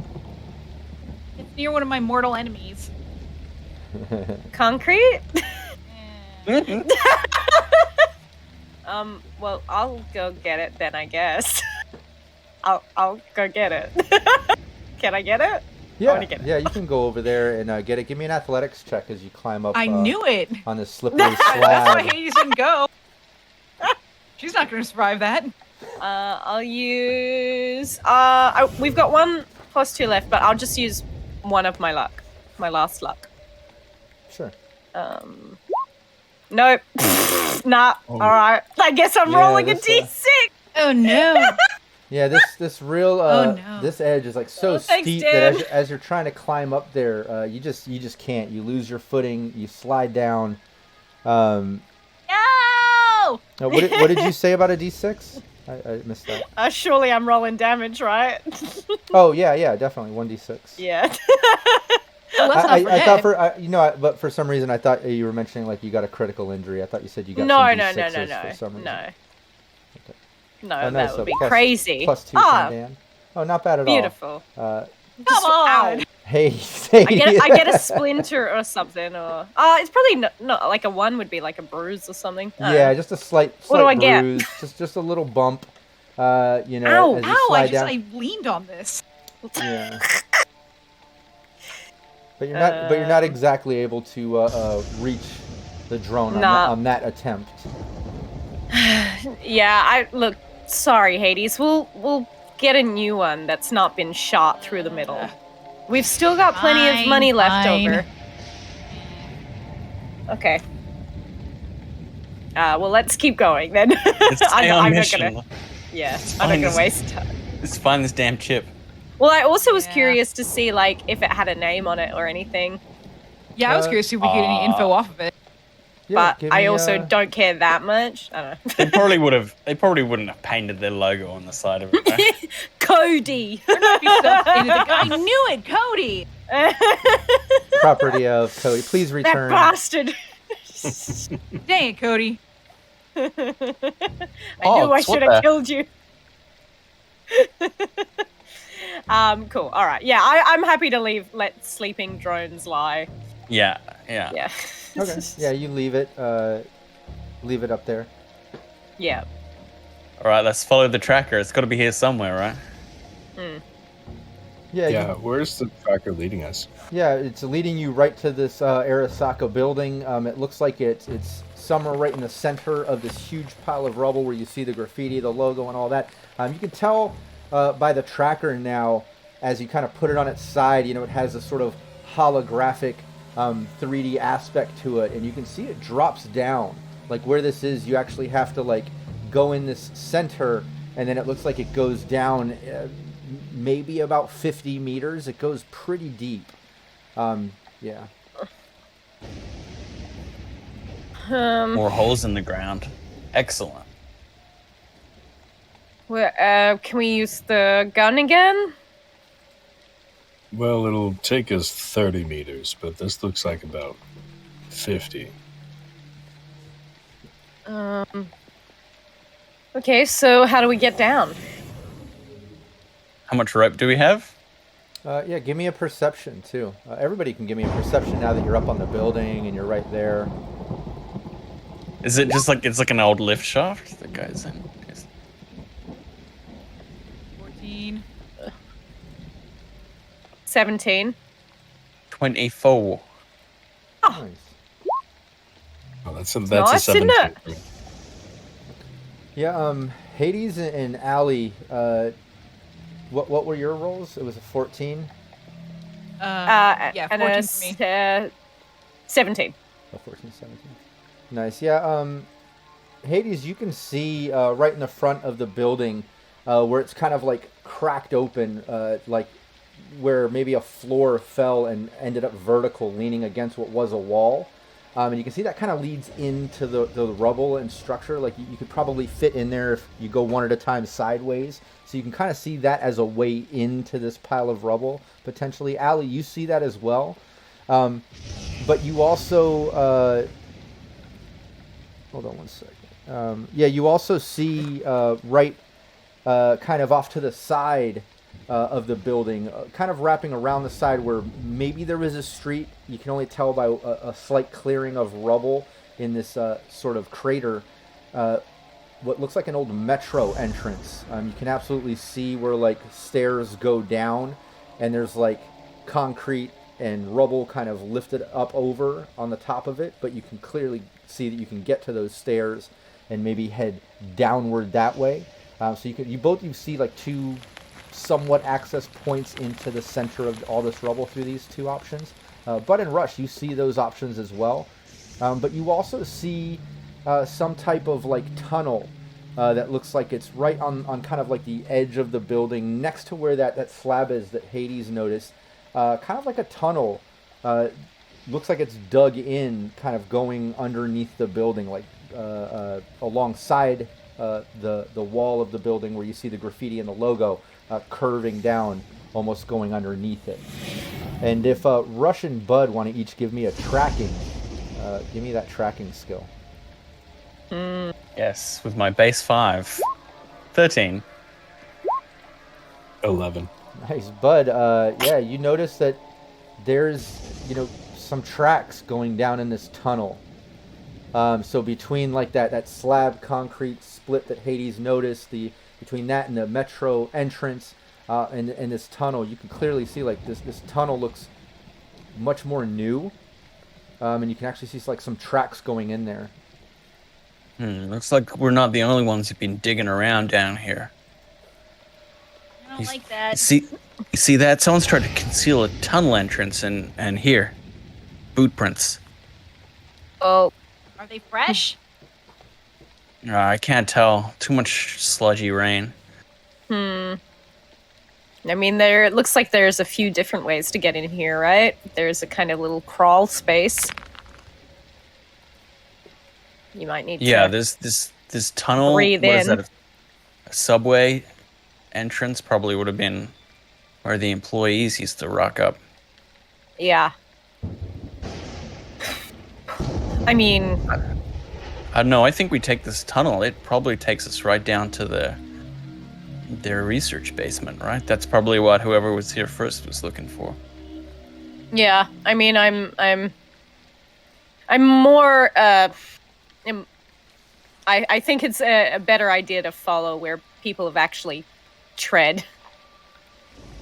it's near one of my mortal enemies. Concrete? Eh. Well, I'll go get it then, I guess. I'll go get it. Can I get it? Yeah, wanna get it. yeah, you can go over there and get it. Give me an athletics check as you climb up. I knew it. on this slippery That's why slab. Hades didn't go. She's not going to survive that. I'll use. We've got 1 + 2 left, but I'll just use one of my luck. My last luck. Sure. Nope. Nah. Oh. All right. I guess I'm Yeah, rolling a this, d6. Oh no. Yeah, this real Oh, no. this edge is like so Oh, thanks, steep that Dan. as you're trying to climb up there, you just can't. You lose your footing. You slide down. No. What did you say about a d6? I missed that. Surely I'm rolling damage, right? Oh yeah, definitely 1d6. Yeah. Well, let's not I forget. thought but for some reason I thought you were mentioning like you got a critical injury. I thought you said you got No, some no, d6s no, no, for some reason. no. Okay. No, Oh, nice. that So would be plus- crazy. +2 Ah, from Dan. Oh, not bad at beautiful. all. Come on. Ow. Hey, I get a splinter or something, or it's probably not like a 1 would be like a bruise or something. I don't Yeah, know. just a slight What do I get? bruise, just a little bump. You know, Ow, as you Ow, slide down. I leaned on this. Yeah. But you're not exactly able to reach the drone Nah. on that attempt. Yeah, look. Sorry, Hades. We'll get a new one that's not been shot through the middle. We've still got plenty of Fine, money left fine. over. Okay. Well, let's keep going then. Let's stay on I'm not mission. gonna. Yeah, Let's I'm not find gonna this- waste time. Let's find this damn chip. Well, I also was Yeah. curious to see like if it had a name on it or anything, Yeah, I was curious if we could get any info off of it. Yeah, but give I me, also don't care that much. I don't know. They probably wouldn't have painted their logo on the side of it. Right? Cody. There might be stuff in it. I knew it, Cody. property of Cody. Please That return. bastard. Dang it, Cody. I knew I What should the- have killed you. Cool. All right. Yeah, I'm happy to let sleeping drones lie. Yeah. Yeah. Okay. Yeah, you leave it up there. Yeah. All right, let's follow the tracker. It's got to be here somewhere, right? Yeah. Yeah, where's the tracker leading us? Yeah, it's leading you right to this Arasaka building. It looks like it's somewhere right in the center of this huge pile of rubble where you see the graffiti, the logo, and all that. You can tell by the tracker now, as you kind of put it on its side, it has a sort of holographic 3D aspect to it, and you can see it drops down. Like where this is, you actually have to like go in this center, and then it looks like it goes down maybe about 50 meters. It goes pretty deep. Yeah. More holes in the ground. Excellent. Can we use the gun again? Well, it'll take us 30 meters, but this looks like about 50. Okay, so how do we get down? How much rope do we have? Yeah, give me a perception too. Everybody can give me a perception now that you're up on the building and you're right there. Is it just like it's like an old lift shaft that goes in? 14. 17. 24. Nice. Oh, that's a Nice, isn't 17. it? for me. Yeah, Hades and Allie, what were your rolls? It was a 14. Yeah, and 14 for me. 17. Oh, 14, 17. Nice. Yeah. Hades, you can see right in the front of the building where it's kind of like cracked open, like where maybe a floor fell and ended up vertical, leaning against what was a wall. And you can see that kind of leads into the rubble and structure. Like you could probably fit in there if you go one at a time sideways. So you can kind of see that as a way into this pile of rubble, potentially. Allie, you see that as well. But you also... hold on one second. Yeah, you also see right kind of off to the side of the building, kind of wrapping around the side where maybe there was a street. You can only tell by a slight clearing of rubble in this sort of crater. What looks like an old metro entrance. You can absolutely see where like stairs go down, and there's like concrete and rubble kind of lifted up over on the top of it, but you can clearly see that you can get to those stairs and maybe head downward that way. So you see like two somewhat access points into the center of all this rubble through these two options. But in Rush, you see those options as well. But you also see some type of like tunnel that looks like it's right on kind of like the edge of the building next to where that slab is that Hades noticed. Kind of like a tunnel. Looks like it's dug in, kind of going underneath the building, like alongside the wall of the building where you see the graffiti and the logo curving down, almost going underneath it. And if Rush and Bud want to each give me a tracking, give me that tracking skill. Yes, with my base 5. 13. 11. Nice. Bud, yeah, you notice that there's, some tracks going down in this tunnel. So between like that slab concrete split that Hades noticed, between that and the metro entrance and this tunnel, you can clearly see like this tunnel looks much more new, and you can actually see like some tracks going in there. Looks like we're not the only ones who've been digging around down here. I don't like that. You see that? Someone's tried to conceal a tunnel entrance, and here, boot prints. Oh, Are they fresh? I can't tell. Too much sludgy rain. I mean, it looks like there's a few different ways to get in here, right? There's a kind of little crawl space. You might need to... There's this tunnel. Breathe what is in. that? A subway entrance probably would have been where the employees used to rock up. Yeah. I mean... I don't know. I think we take this tunnel. It probably takes us right down to their research basement, right? That's probably what whoever was here first was looking for. Yeah, I mean, I'm more, I think it's a better idea to follow where people have actually tread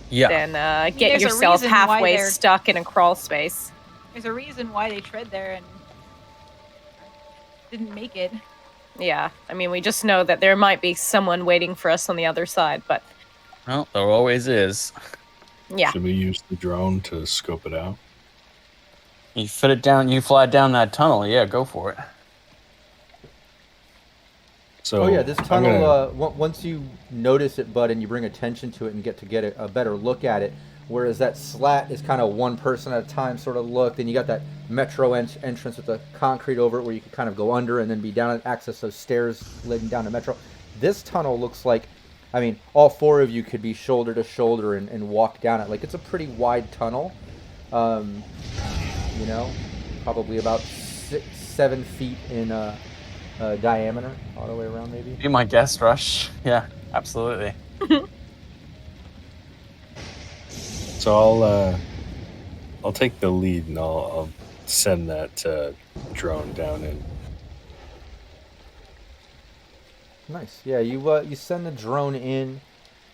Yeah. than there's get a yourself reason why halfway they're- stuck in a crawl space. There's a reason why they tread there and didn't make it. Yeah, I mean, we just know that there might be someone waiting for us on the other side, but Well, there always is. yeah. Should we use the drone to scope it out? You fly down that tunnel. Yeah, go for it. So This I'm tunnel, gonna- once you notice it, Bud, and you bring attention to it and get a better look at it, whereas that slat is kind of one person at a time sort of look, then you got that metro entrance with the concrete over it where you could kind of go under and then be down and access those stairs leading down to metro. This tunnel looks like, I mean, all four of you could be shoulder to shoulder and walk down it. Like, it's a pretty wide tunnel, probably about 7 feet in diameter all the way around, maybe. Be my guest, Rush. Yeah, absolutely. So I'll take the lead and I'll send that drone down in. Nice. Yeah, you send the drone in,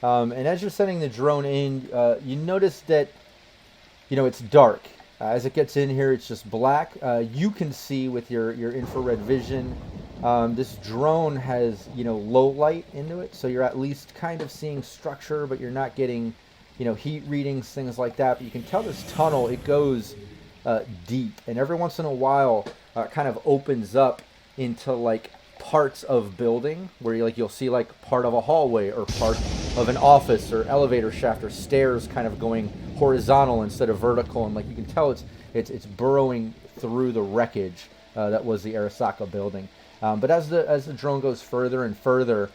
and as you're sending the drone in, you notice that, it's dark. As it gets in here, it's just black. You can see with your infrared vision. This drone has, low light into it, so you're at least kind of seeing structure, but you're not getting, heat readings, things like that. But you can tell this tunnel, it goes deep, and every once in a while kind of opens up into like parts of building where you'll see like part of a hallway or part of an office or elevator shaft or stairs kind of going horizontal instead of vertical, and like you can tell it's burrowing through the wreckage that was the Arasaka building. But as the drone goes further and further,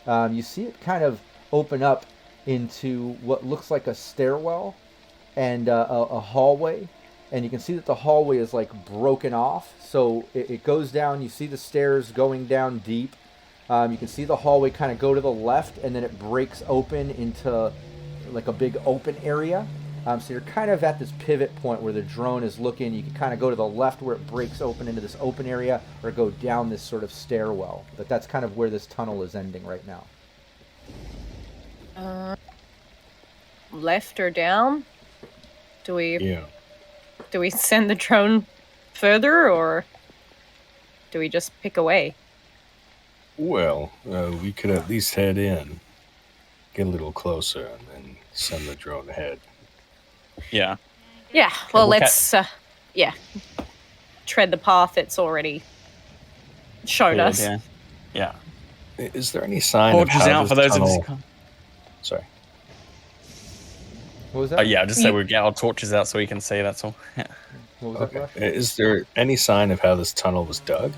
you see it kind of open up into what looks like a stairwell and a hallway, and you can see that the hallway is like broken off. So it goes down. You see the stairs going down deep. You can see the hallway kind of go to the left, and then it breaks open into like a big open area. So you're kind of at this pivot point where the drone is looking. You can kind of go to the left where it breaks open into this open area, or go down this sort of stairwell. But that's kind of where this tunnel is ending right now. Left or down? Do we Yeah. send the drone further, or do we just pick away? Well, we could at least head in, get a little closer, and then send the drone ahead. Yeah. Yeah, well, we'll let's tread the path it's already shown us. Yeah. Yeah. Is there any sign Torches of how out this for those tunnel... of us. Sorry. What was that? Yeah, just say we get our torches out so we can see. That's all. Yeah. What was that, Okay. Rush? Is there any sign of how this tunnel was dug?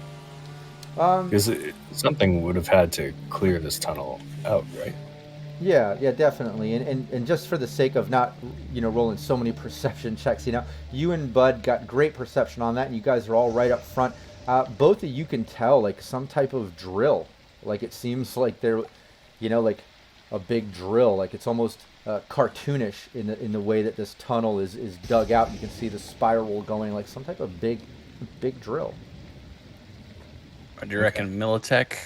Because something would have had to clear this tunnel out, right? Yeah, definitely. And just for the sake of not, rolling so many perception checks, you and Bud got great perception on that, and you guys are all right up front. Both of you can tell, like, some type of drill. Like, it seems like they're, like a big drill. Like, it's almost cartoonish in the way that this tunnel is dug out. You can see the spiral going, like some type of big drill. What do you reckon, Militech?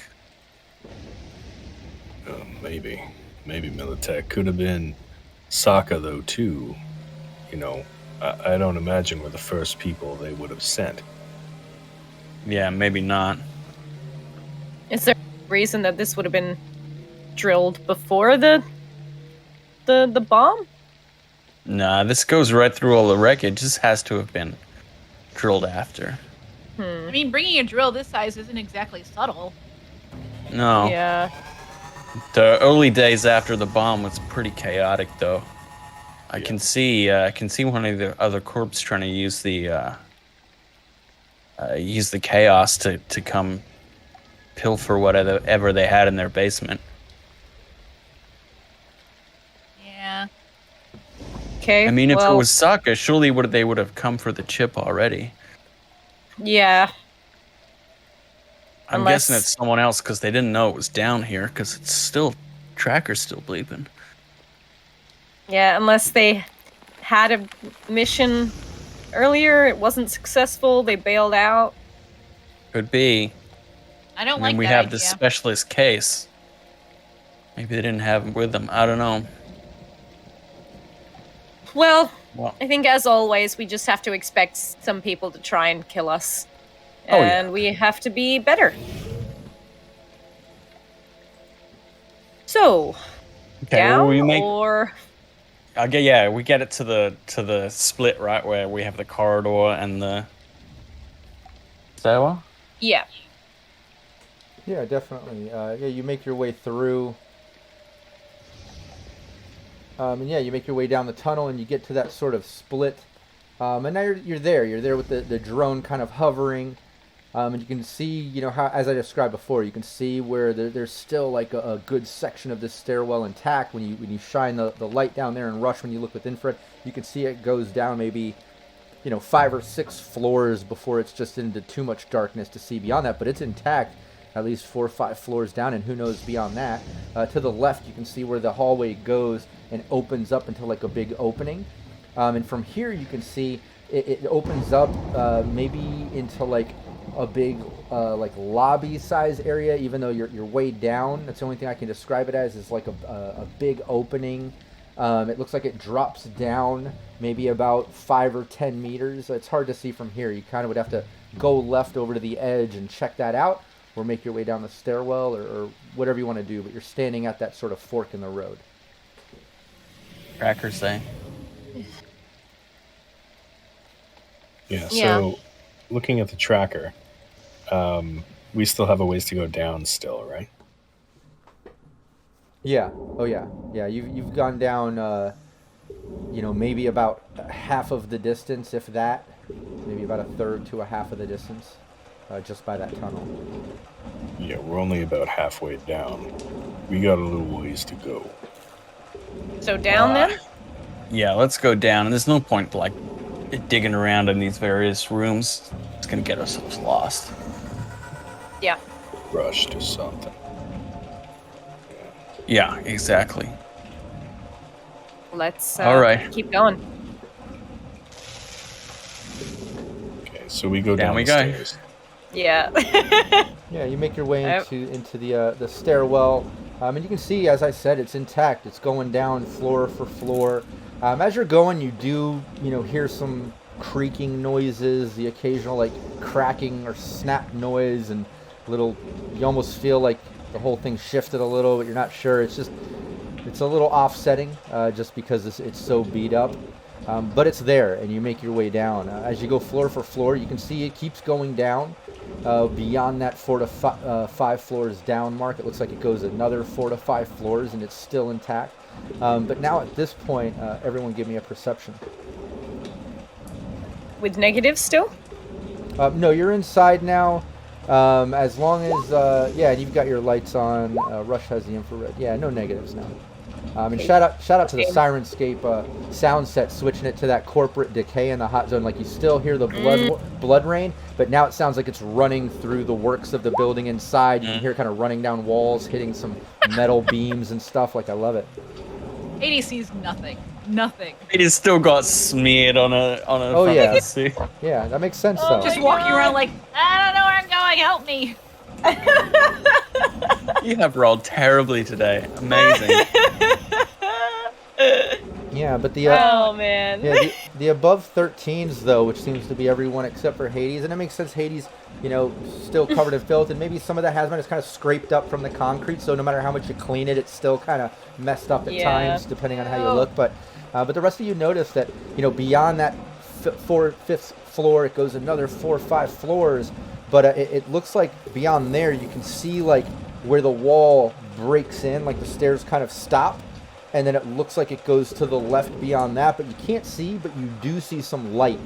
Maybe Militech could have been Sokka though too. I don't imagine we're the first people they would have sent. Yeah, maybe not. Is there a reason that this would have been drilled before the bomb? Nah, this goes right through all the wreckage. This has to have been drilled after. I mean, bringing a drill this size isn't exactly subtle. No. Yeah. The early days after the bomb was pretty chaotic, though. I can see one of the other corps trying to use the chaos to come pilfer whatever they had in their basement. Yeah. Okay. I mean, if it was Sokka, surely they would have come for the chip already. Yeah. I'm guessing it's someone else because they didn't know it was down here because it's still tracker's still bleeping. Yeah, unless they had a mission earlier, it wasn't successful, they bailed out. Could be. I don't And like then we that have idea. the specialist case. Maybe they didn't have him with them. I don't know. Well, Well, I think as always, we just have to expect some people to try and kill us. Oh, yeah. And we have to be better. So, okay. down Well, or... we get it to the split, right, where we have the corridor and the stairwell. Yeah. Yeah, definitely. You make your way through. You make your way down the tunnel, and you get to that sort of split. And now you're there. You're there with the drone kind of hovering. And you can see, how, as I described before, you can see where there's still like a good section of this stairwell intact. When you shine the light down there and rush, when you look with infrared, you can see it goes down maybe, 5 or 6 floors before it's just into too much darkness to see beyond that. But it's intact, at least 4 or 5 floors down, and who knows beyond that. To the left, you can see where the hallway goes and opens up into like a big opening. And from here, you can see it opens up maybe into like a big like lobby size area, even though you're way down. That's the only thing I can describe it as, is like a big opening. It looks like it drops down maybe about 5 or 10 meters. It's hard to see from here. You kind of would have to go left over to the edge and check that out, or make your way down the stairwell, or whatever you want to do. But you're standing at that sort of fork in the road. trackers say? Yeah. Yeah. So, looking at the tracker, we still have a ways to go down. Still, right? Yeah. Oh yeah. Yeah. You've gone down. Maybe about half of the distance, if that. Maybe about a third to a half of the distance, just by that tunnel. Yeah, we're only about halfway down. We got a little ways to go. So down then? Yeah, let's go down. And there's no point like digging around in these various rooms. It's gonna get ourselves lost. Yeah. Rush to something. Yeah, exactly. Let's All right. keep going. Okay, so we go Down down we the go. stairs. Yeah. Yeah, you make your way Yep. into the stairwell, and you can see, as I said, it's intact. It's going down floor for floor. As you're going, you do hear some creaking noises, the occasional like cracking or snap noise, and little. You almost feel like the whole thing shifted a little, but you're not sure. It's a little offsetting, just because it's so beat up. But it's there, and you make your way down. As you go floor for floor, you can see it keeps going down. Beyond that 4 to 5 floors down mark, it looks like it goes another 4 to 5 floors, and it's still intact. But now at this point, everyone give me a perception. With negatives still? No, you're inside now. As long as, and you've got your lights on. Rush has the infrared. Yeah, no negatives now. And shout out to the Syrinscape sound set, switching it to that corporate decay in the hot zone. Like you still hear the blood rain, but now it sounds like it's running through the works of the building inside. You can hear it kind of running down walls, hitting some metal beams and stuff. Like I love it. Hades sees nothing. Nothing. It has still got smeared on a. Oh, front yeah. of the suit. Yeah, that makes sense Oh, though. Just walking around like, I don't know where I'm going. Help me. You have rolled terribly today. Amazing. Yeah, but the Oh man. yeah, the above 13s though, which seems to be everyone except for Hades, and it makes sense. Hades, still covered in filth, and maybe some of the hazmat is kind of scraped up from the concrete. So no matter how much you clean it, it's still kind of messed up at Yeah. times, depending on how you look. But the rest of you notice that beyond that fifth floor, it goes another 4 or 5 floors. But it looks like beyond there, you can see like where the wall breaks in, like the stairs kind of stop. And then it looks like it goes to the left beyond that, but you can't see, but you do see some light.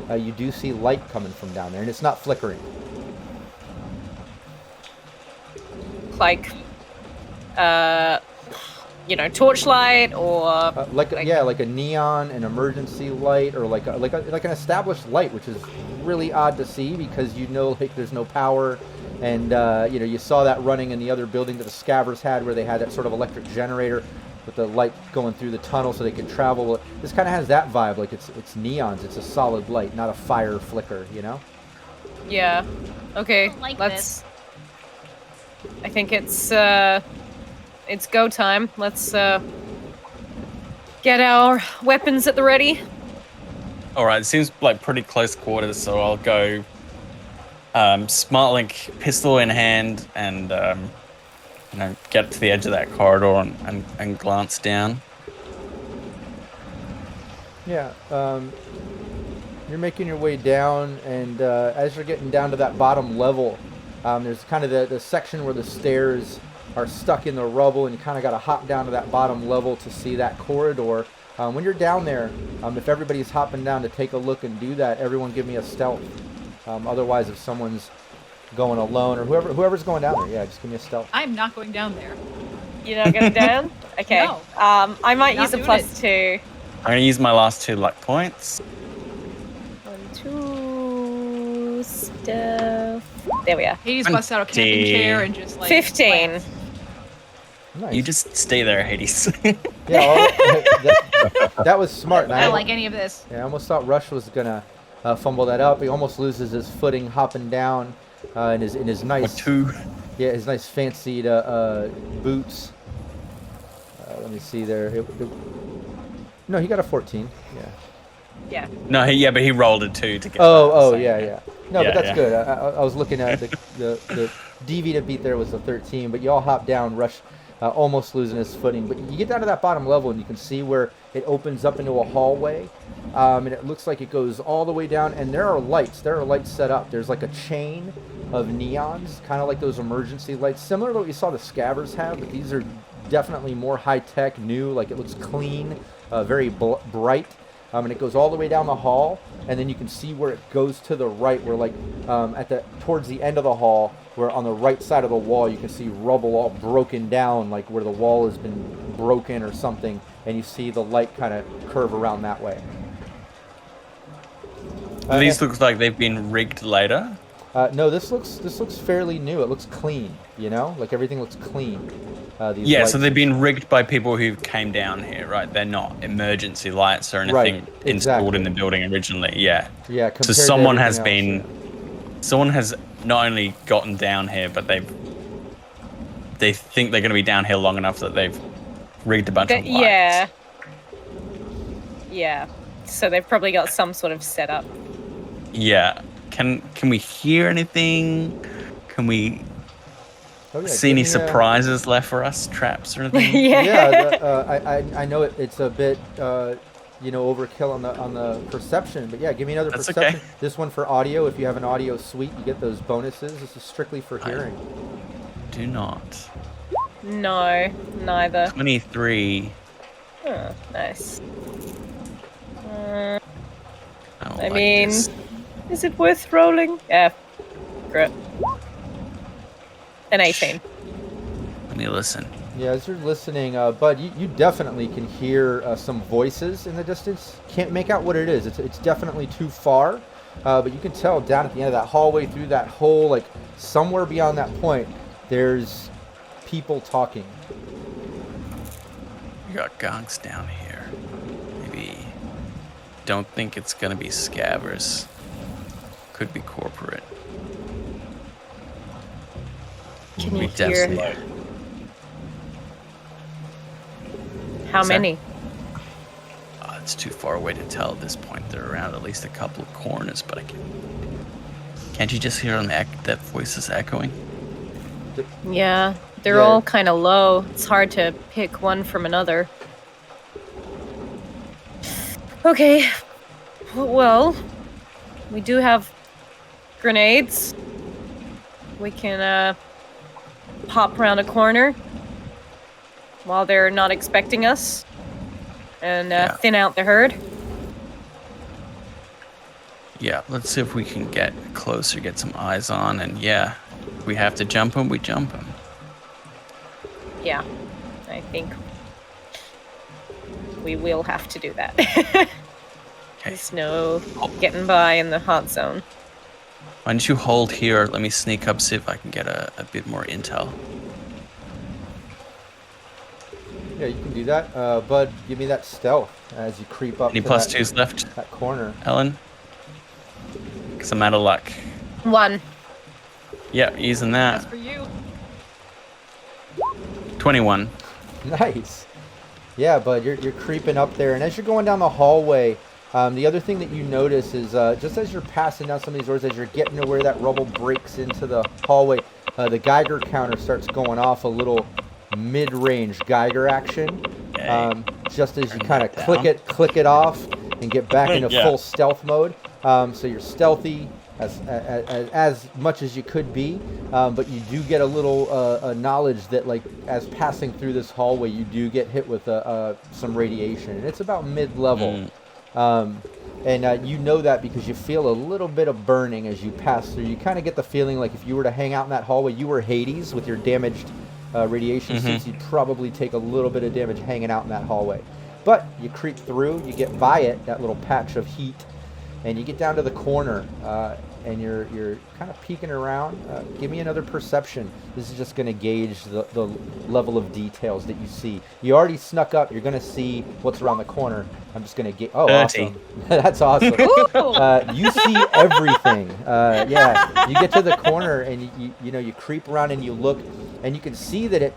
You do see light coming from down there, and it's not flickering. Like torchlight or Like a neon, an emergency light, or like an established light, which is really odd to see because like there's no power, and you saw that running in the other building that the Scabbers had, where they had that sort of electric generator with the light going through the tunnel so they could travel. Well, this kind of has that vibe, like it's neons. It's a solid light, not a fire flicker. Yeah. Okay. Like Let's. I think it's go time. Let's get our weapons at the ready. All right, it seems like pretty close quarters, so I'll go SmartLink pistol in hand and get to the edge of that corridor and glance down. Yeah, you're making your way down, and as you're getting down to that bottom level, there's kind of the section where the stairs are stuck in the rubble, and you kind of got to hop down to that bottom level to see that corridor. When you're down there, if everybody's hopping down to take a look and do that, everyone give me a stealth. Otherwise, if someone's going alone, or whoever's going down there, yeah, just give me a stealth. I'm not going down there. You're not going down? Okay. No. I might Not use a doing +2. I'm going to use my last 2 luck points. 1, 2, stuff. There we are. Hades busts out a camping chair and just like 15. plants. Nice. You just stay there, Hades. Yeah, that was smart. And I don't like any of this. Yeah, I almost thought Rush was gonna fumble that up. He almost loses his footing hopping down in his Or nice 2. his nice fancied boots. Let me see there. No, he got a 14. Yeah. Yeah. No, but he rolled a 2 to get. Oh, that, so- yeah. No, Yeah, but that's yeah. good. I was looking at the DV to beat there was a 13, but you all hop down. Rush almost losing his footing. But you get down to that bottom level, and you can see where it opens up into a hallway, and it looks like it goes all the way down. And there are lights. There are lights set up. There's like a chain of neons, kind of like those emergency lights, similar to what you saw the Scabbers have, but these are definitely more high-tech, new. Like, it looks clean, very bright. And it goes all the way down the hall, and then you can see where it goes to the right, where like towards the end of the hall, where on the right side of the wall you can see rubble all broken down, like where the wall has been broken or something, and you see the light kind of curve around that way. These look like they've been rigged later. No, this looks fairly new. It looks clean, you know, like everything looks clean. These Yeah, lights. so they've been rigged by people who came down here, right? They're not emergency lights or anything Right, installed exactly. in the building originally. Yeah. Yeah. So compared to someone has everything been, someone has not only gotten down here, but they think they're going to be down here long enough that they've rigged a bunch of lights. Yeah. Yeah. So they've probably got some sort of setup. Yeah. Can we hear anything? Can we else. see any surprises left for us? Traps or anything? Yeah. Yeah, I know it's a bit overkill on the perception, but yeah, give me another That's perception. okay. This one for audio. If you have an audio suite, you get those bonuses. This is strictly for hearing. Do not. No, neither. 23. Oh, nice. I don't I like mean, this. is it worth rolling? Yeah. Great. An 18. Let me listen. Yeah, as you're listening, Bud, you definitely can hear some voices in the distance. Can't make out what it is. It's definitely too far, but you can tell down at the end of that hallway, through that hole, like somewhere beyond that point, there's people talking. We got gonks down here. Maybe. Don't think it's gonna be scabbers. Could be corporate. Can We you hear definitely- how Sorry? many? It's too far away to tell at this point. They're around at least a couple of corners, but can't you just hear them? That voice is echoing. Yeah, they're Yeah. all kind of low. It's hard to pick one from another. Okay. Well, we do have grenades. We can pop around a corner while they're not expecting us and Yeah. thin out the herd. Yeah, let's see if we can get closer, get some eyes on, and yeah, if we have to jump them, we jump them. Yeah, I think we will have to do that. Okay. There's no getting by in the hot zone. Why don't you hold here? Let me sneak up, see if I can get a bit more intel. Yeah, you can do that. Bud, give me that stealth as you creep up Any to plus that, twos left, that corner. Ellen? Because I'm out of luck. 1. Yeah, using That's that. for you. 21. Nice. Yeah, Bud, you're creeping up there, and as you're going down the hallway, the other thing that you notice is just as you're passing down some of these doors, as you're getting to where that rubble breaks into the hallway, the Geiger counter starts going off, a little mid-range Geiger action. Okay. Just as you Turn kind of that click it off and get back into Yeah. full stealth mode. So you're stealthy as much as you could be, but you do get a little knowledge that, like, as passing through this hallway, you do get hit with some radiation, and it's about mid-level. And you know that because you feel a little bit of burning as you pass through. You kind of get the feeling like if you were to hang out in that hallway, you were Hades with your damaged radiation suits, you'd probably take a little bit of damage hanging out in that hallway. But you creep through, you get by it, that little patch of heat, and you get down to the corner, and you're kind of peeking around. Give me another perception. This is just going to gauge the level of details that you see. You already snuck up. You're going to see what's around the corner. I'm just going to get... Oh, 30. awesome. That's awesome. You see everything. Yeah, you get to the corner, and you creep around and you look, and you can see that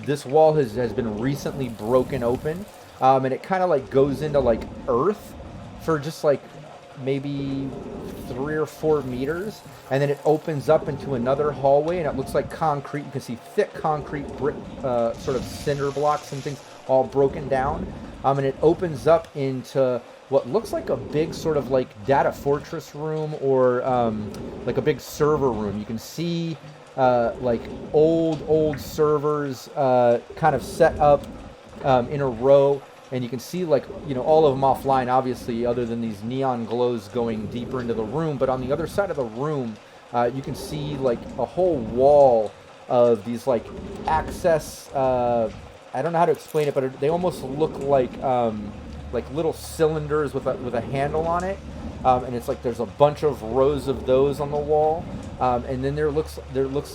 this wall has been recently broken open, and it kind of like goes into like earth for just like maybe 3 or 4 meters, and then it opens up into another hallway, and it looks like concrete. You can see thick concrete brick, sort of cinder blocks and things all broken down, and it opens up into what looks like a big sort of like data fortress room, or like a big server room. You can see like old servers kind of set up in a row, and you can see, like, you know, all of them offline, obviously, other than these neon glows going deeper into the room. But on the other side of the room, you can see like a whole wall of these like access. I don't know how to explain it, but they almost look like little cylinders with a handle on it, and it's like there's a bunch of rows of those on the wall, and then there looks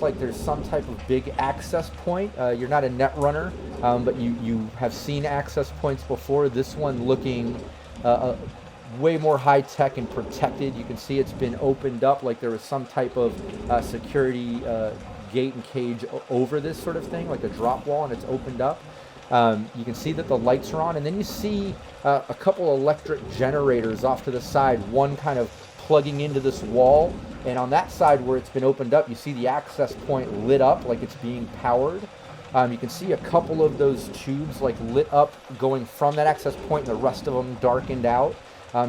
like there's some type of big access point. You're not a Netrunner, but you have seen access points before. This one looking way more high tech and protected. You can see it's been opened up, like there was some type of security gate and cage over this sort of thing, like a drop wall, and it's opened up. You can see that the lights are on, and then you see a couple electric generators off to the side, one kind of plugging into this wall, and on that side where it's been opened up, you see the access point lit up like it's being powered. You can see a couple of those tubes like lit up going from that access point, and the rest of them darkened out.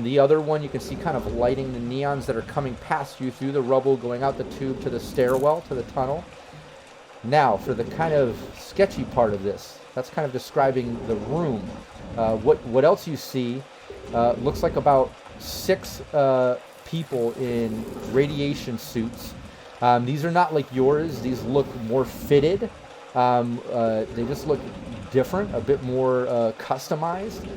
The other one you can see kind of lighting the neons that are coming past you through the rubble, going out the tube to the stairwell, to the tunnel. Now, for the kind of sketchy part of this, that's kind of describing the room. What else you see looks like about 6 people in radiation suits. These are not like yours. These look more fitted. They just look different, a bit more customized.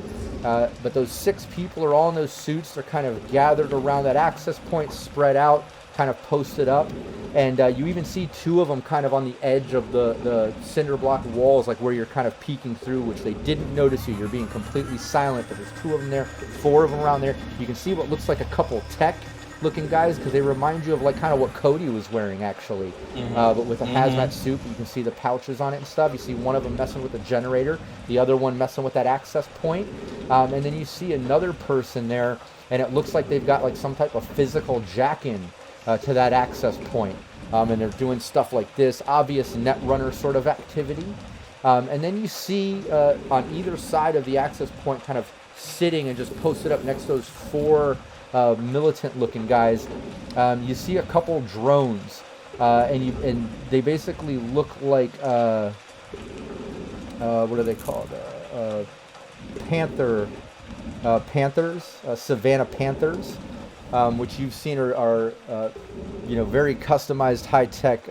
But those 6 people are all in those suits. They're kind of gathered around that access point, spread out, kind of posted up. And you even see 2 of them kind of on the edge of the cinder block walls, like where you're kind of peeking through, which they didn't notice you. You're being completely silent, but there's 2 of them there, 4 of them around there. You can see what looks like a couple tech-looking guys, because they remind you of like kind of what Cody was wearing, actually. But with a hazmat suit, you can see the pouches on it and stuff. You see one of them messing with the generator, the other one messing with that access point. And then you see another person there, and it looks like they've got like some type of physical jack-in to that access point, and they're doing stuff like this, obvious Netrunner sort of activity. And then you see on either side of the access point, kind of sitting and just posted up next to those 4 militant-looking guys, you see a couple drones, and they basically look like what are they called? Panthers, Savannah Panthers. Which you've seen are very customized, high-tech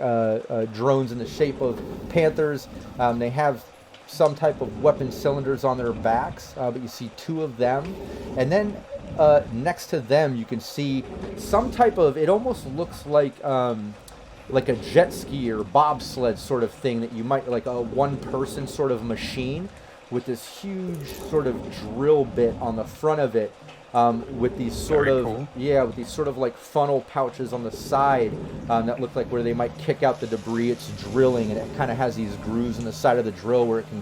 drones in the shape of panthers. They have some type of weapon cylinders on their backs, but you see 2 of them. And then next to them, you can see some type of, it almost looks like a jet ski or bobsled sort of thing that you might, like a one-person sort of machine with this huge sort of drill bit on the front of it. With these sort of with these sort of like funnel pouches on the side that look like where they might kick out the debris. It's drilling, and it kind of has these grooves in the side of the drill where it can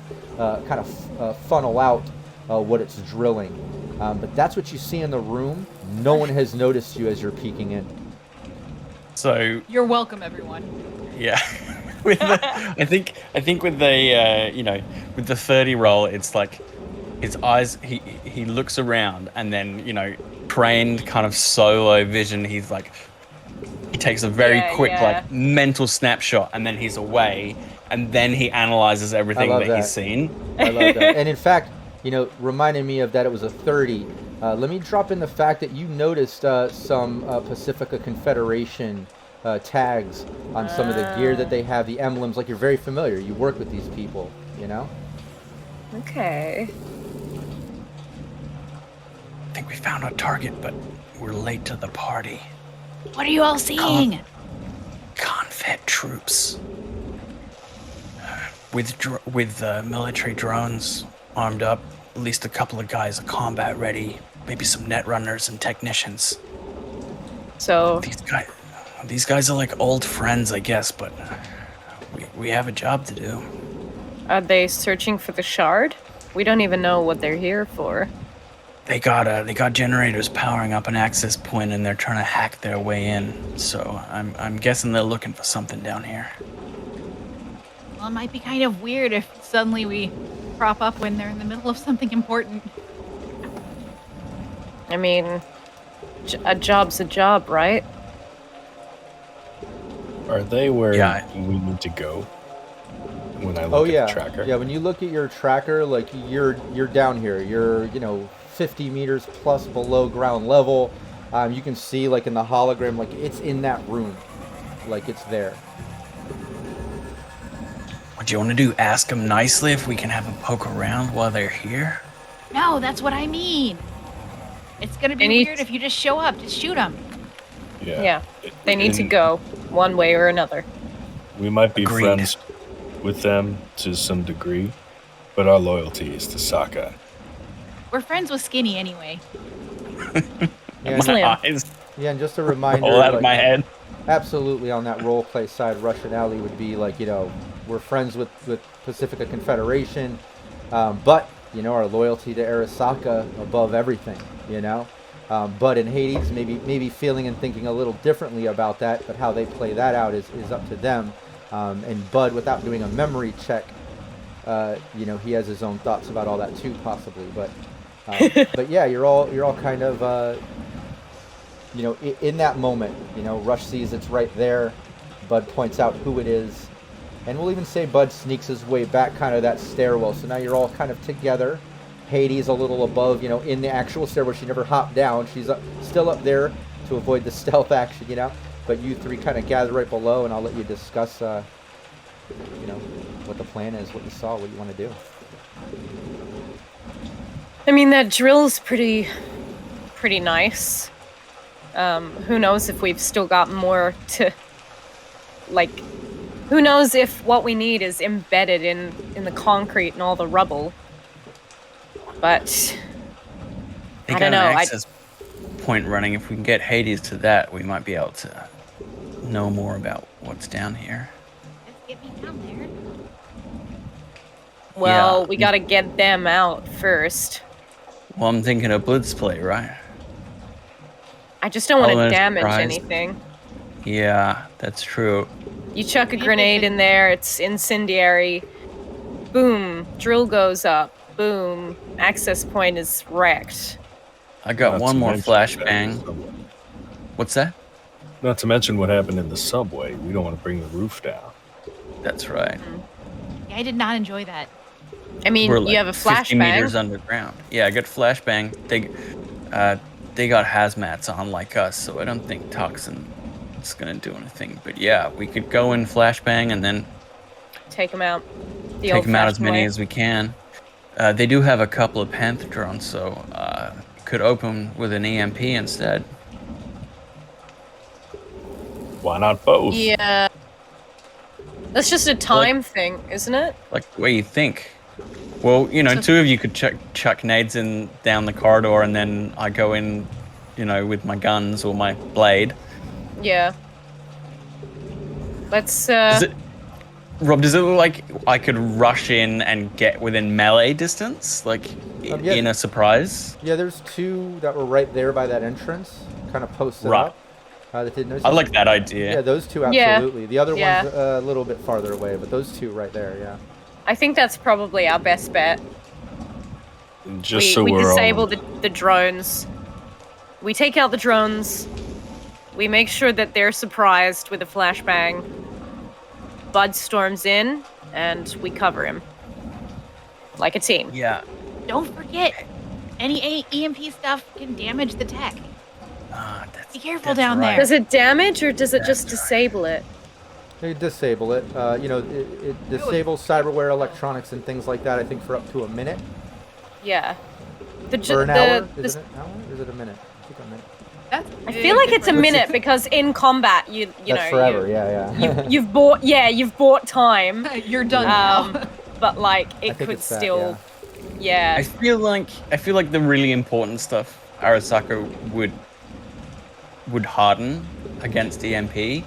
kind of funnel out what it's drilling. But that's what you see in the room. No one has noticed you as you're peeking in. So You're welcome, everyone. yeah, I think with the with the 30 roll, it's like his eyes. He looks around, and then trained kind of solo vision. He's like, he takes a very quick like mental snapshot, and then he's away, and then he analyzes everything that he's seen. I love that. And in fact, reminding me of that, it was a 30. Let me drop in the fact that you noticed some Pacifica Confederation tags on some of the gear that they have, the emblems. Like, you're very familiar. You work with these people, Okay. I think we found our target, but we're late to the party. What are you all seeing? Confed troops with military drones armed up. At least a couple of guys are combat ready. Maybe some Netrunners and technicians. So these guys are like old friends, I guess, but we have a job to do. Are they searching for the shard? We don't even know what they're here for. They got generators powering up an access point, and they're trying to hack their way in. So I'm guessing they're looking for something down here. Well, it might be kind of weird if suddenly we crop up when they're in the middle of something important. I mean, a job's a job, right? Are they where Yeah. we need to go? When I look at the tracker. Yeah, when you look at your tracker, like you're down here. You're 50 meters plus below ground level. You can see like in the hologram, like it's in that room, like it's there. What do you want to do? Ask them nicely if we can have them poke around while they're here? No, that's what I mean. It's gonna be weird if you just show up. Just shoot them. Yeah. They need to go one way or another. We might be Agreed. friends with them to some degree, but our loyalty is to Sokka. We're friends with Skinny anyway. Yeah, Slim. eyes yeah, and just a reminder. all out of like, my head. Absolutely, on that role play side, Russian Alley would be like, we're friends with Pacifica Confederation, but our loyalty to Arasaka above everything, but in Hades, maybe feeling and thinking a little differently about that, but how they play that out is up to them. And Bud, without doing a memory check, he has his own thoughts about all that too, possibly. But yeah, you're all kind of in that moment. Rush sees it's right there. Bud points out who it is, and we'll even say Bud sneaks his way back kind of that stairwell. So now you're all kind of together. Hades a little above, in the actual stairwell. She never hopped down. She's still up there to avoid the stealth action, But you three kind of gather right below, and I'll let you discuss, what the plan is, what you saw, what you want to do. I mean, that drill's pretty nice. Who knows if we've still got more to, who knows if what we need is embedded in the concrete and all the rubble. But They I got don't know. an access point running. If we can get Hades to that, we might be able to know more about what's down here. Let's get me down there. Well, Yeah. we gotta get them out first. Well, I'm thinking a blitz play, right? I just don't want to Element of damage surprise. anything. Yeah, that's true. You chuck a grenade in there, it's incendiary. Boom, drill goes up. Boom, access point is wrecked. I got Not one to more mention what happened in flashbang. the subway. What's that? Not to mention what happened in the subway. We don't want to bring the roof down. That's right. Yeah, I did not enjoy that. I mean, We're you have a 50 meters flashbang. underground. Yeah, I got flashbang. They got hazmats on like us, so I don't think toxin is gonna do anything. But yeah, we could go in flashbang and then Take them out. The take them out as old-fashioned many way. as we can. They do have a couple of Panther drones, so could open with an EMP instead. Why not both? Yeah. That's just a time thing, isn't it? Like, what do you think? Well, two of you could chuck nades in down the corridor, and then I go in, with my guns or my blade. Yeah. Let's, Rob, does it look like I could rush in and get within melee distance? Yeah. In a surprise? Yeah, there's two that were right there by that entrance, kind of posted Right. up. That didn't notice. I like that idea. Yeah, those two Yeah. absolutely. The other Yeah. one's a little bit farther away, but those two right there, yeah. I think that's probably our best bet. Just so we we're disable all... the drones. We take out the drones. We make sure that they're surprised with a flashbang. Bud storms in, and we cover him. Like a team. Yeah. Don't forget, any EMP stuff can damage the tech. Be careful down there. Does it damage, or does it just That's right. disable it? They disable it. It disables cyberware, electronics, and things like that, I think, for up to a minute. Yeah. For an hour? Is it an hour? Or is it a minute? I think a minute. That's I feel like it's a different. minute because in combat, you That's know, forever, yeah. you've bought time. You're done now. But like I it think could it's that, still, I yeah. feel like the really important stuff Arasaka would harden against EMP.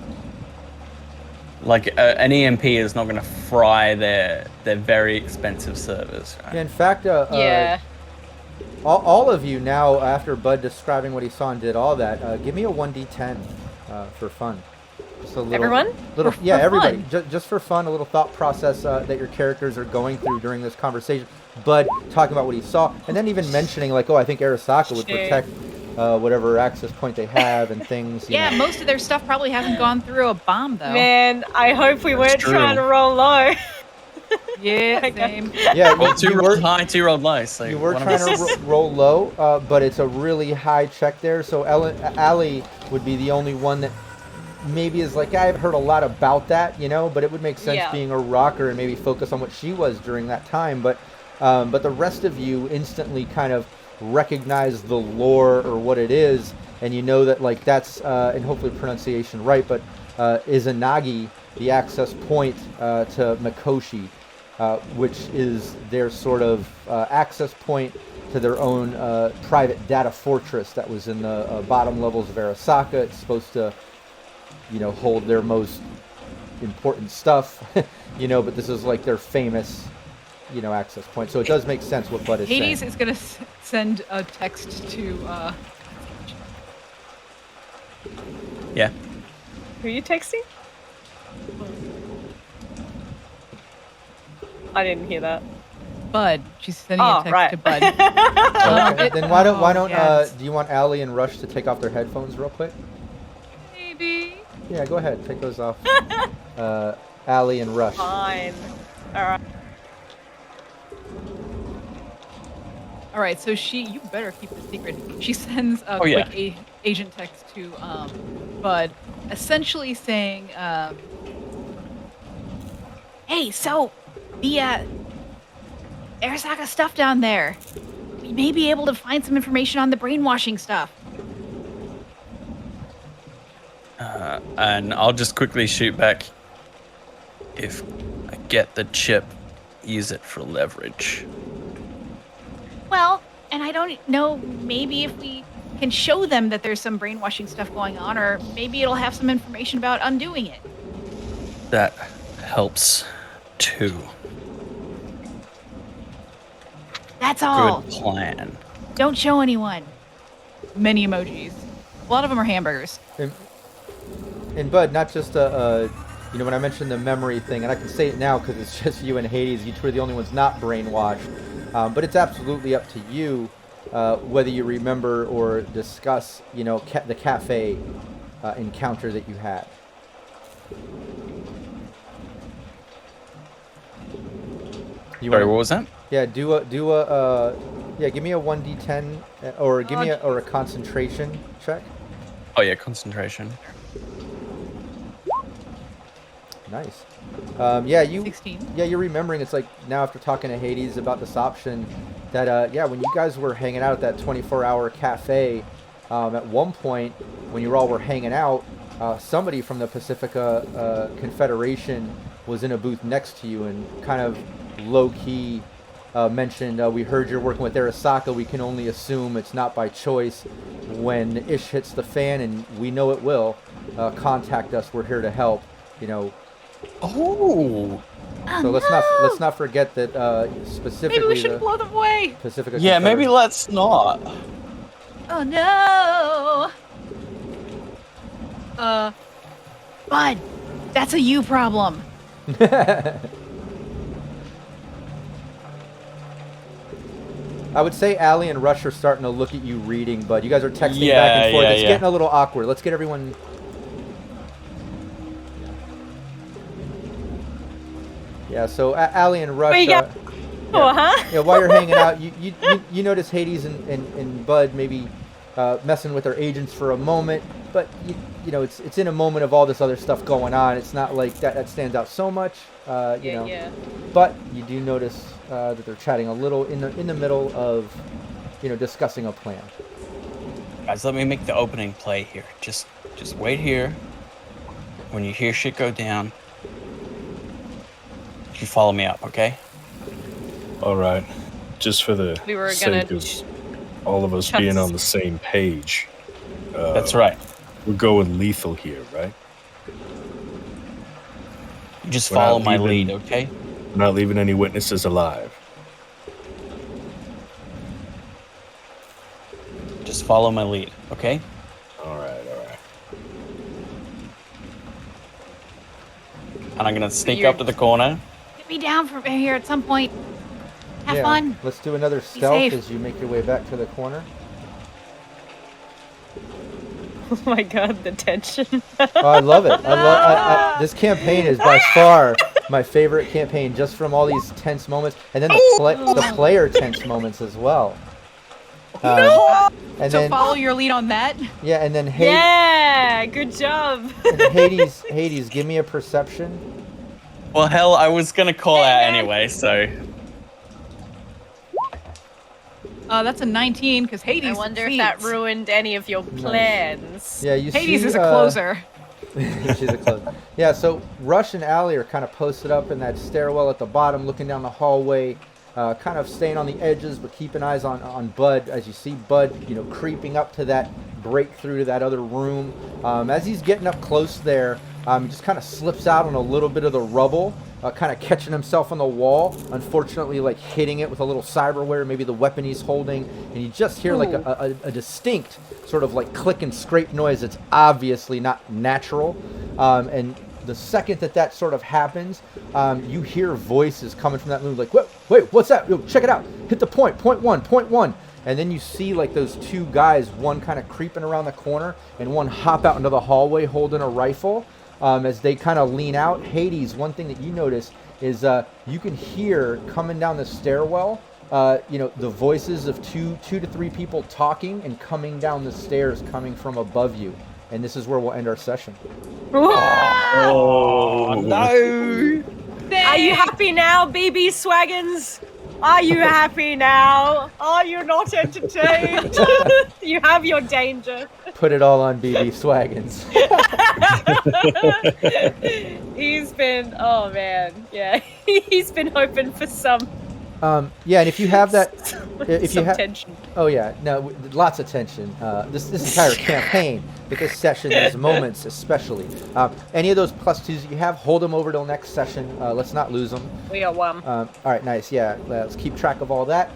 Like an EMP is not going to fry their very expensive servers. Right? Yeah, in fact, Yeah. all of you now, after Bud describing what he saw and did all that, give me a 1d10 for fun. Just a little, Everyone? little, For everybody. fun? Just for fun, a little thought process that your characters are going through during this conversation. Bud talking about what he saw, and then even mentioning like, oh, I think Arasaka would protect whatever access point they have and things. You Yeah, know. most of their stuff probably hasn't gone through a bomb though. Man, I hope we weren't true. trying to roll low. Yeah, Okay. same. Yeah, Well, two rolled high, two rolled low. So you were one of trying us- to roll low, but it's a really high check there. So Allie would be the only one that maybe is like, I've heard a lot about that, you know, but it would make sense Yeah. being a rocker and maybe focus on what she was during that time. But the rest of you instantly kind of recognize the lore or what it is, and you know that like that's and hopefully pronunciation right, but Izanagi, the access point to Mikoshi. Which is their sort of access point to their own private data fortress that was in the bottom levels of Arasaka. It's supposed to, you know, hold their most important stuff, you know, but this is like their famous, you know, access point. So it does make sense what Bud is Hades saying. is gonna send a text to. Yeah. Who are you texting? I didn't hear that. Bud. She's sending a text right. to Bud. Okay, then why don't yeah, do you want Allie and Rush to take off their headphones real quick? Maybe. Yeah, go ahead, take those off. Allie and Rush. Fine. All right. All right, so you better keep the secret. She sends a Oh, yeah. quick agent text to Bud, essentially saying, "Hey, so the Arasaka stuff down there, we may be able to find some information on the brainwashing stuff." And I'll just quickly shoot back. If I get the chip, use it for leverage. Well, and I don't know, maybe if we can show them that there's some brainwashing stuff going on, or maybe it'll have some information about undoing it. That helps too. That's all. Good plan. Don't show anyone. Many emojis. A lot of them are hamburgers. And Bud, not just you know, when I mentioned the memory thing, and I can say it now because it's just you and Hades. You two are the only ones not brainwashed. But it's absolutely up to you whether you remember or discuss, you know, the cafe encounter that you had. Sorry, what was that? Yeah, yeah, give me a 1d10 or give me a concentration check. Oh yeah, concentration. Nice. Yeah, 16. Yeah, you're remembering. It's like now after talking to Hades about this option, that yeah, when you guys were hanging out at that 24-hour cafe, at one point when you all were hanging out, somebody from the Pacifica Confederation was in a booth next to you and kind of low-key mentioned, we heard you're working with Arasaka. We can only assume it's not by choice. When ish hits the fan, and we know it will, contact us. We're here to help. You know. Oh. So let's not forget that specifically Maybe we should the blow them away. Pacifica. Yeah, maybe Confederation. let's not. Oh no. Bud, that's a you problem. I would say Allie and Rush are starting to look at you reading, but you guys are texting Yeah, back and forth. yeah, It's yeah. getting a little awkward. Let's get everyone. Yeah, so Allie and Rush. Where you go? Oh, huh? Yeah, while you're hanging out, you notice Hades and Bud maybe messing with their agents for a moment, but you know it's in a moment of all this other stuff going on. It's not like that stands out so much, you know. Yeah. But you do notice that they're chatting a little in the middle of, you know, discussing a plan. Guys, let me make the opening play here. Just wait here. When you hear shit go down, you follow me up, okay? All right. Just for the We were sake gonna of all of us cut being this- on the same page. That's right. We're going lethal here, right? You just We're not follow my leaving- lead, okay? We're not leaving any witnesses alive. follow my lead, okay? All right. And I'm gonna sneak You're- up to the corner. Get me down from here at some point. Have Yeah, fun. let's do another stealth safe. as you make your way back to the corner. Oh my god, the tension. Oh, I love it. This campaign is by far my favorite campaign, just from all these tense moments, and then the player tense moments as well. And So then follow your lead on that. yeah, and then Yeah, good job. Hades, give me a perception. Well, hell, I was gonna call out anyway, so That's a 19 because Hades. I wonder if that succeeds. ruined any of your plans. Yeah, you Hades see, is a closer. She's a closer. Yeah, so Rush and Allie are kind of posted up in that stairwell at the bottom, looking down the hallway, kind of staying on the edges, but keeping eyes on Bud. As you see Bud, creeping up to that breakthrough to that other room. As he's getting up close there, he just kind of slips out on a little bit of the rubble, kind of catching himself on the wall, unfortunately like hitting it with a little cyberware, maybe the weapon he's holding, and you just hear like a distinct sort of like click and scrape noise that's obviously not natural. And the second that sort of happens, you hear voices coming from that room like, wait, what's that? Yo, check it out. Hit the point one. And then you see like those two guys, one kind of creeping around the corner and one hop out into the hallway holding a rifle. As they kind of lean out, Hades, one thing that you notice is you can hear coming down the stairwell, the voices of two to three people talking and coming down the stairs coming from above you. And this is where we'll end our session. oh no! Are you happy now, BB Swaggins? Are you happy now? Are you not entertained? You have your danger. Put it all on BB Swaggins. He's been, oh man, yeah. He's been hoping for some Yeah, and if you have that, if you have, tension. oh yeah, no, lots of tension. This entire campaign, but this session, these moments especially. Any of those +2s that you have, hold them over till next session. Let's not lose them. We are one. All right, nice. Yeah, let's keep track of all that.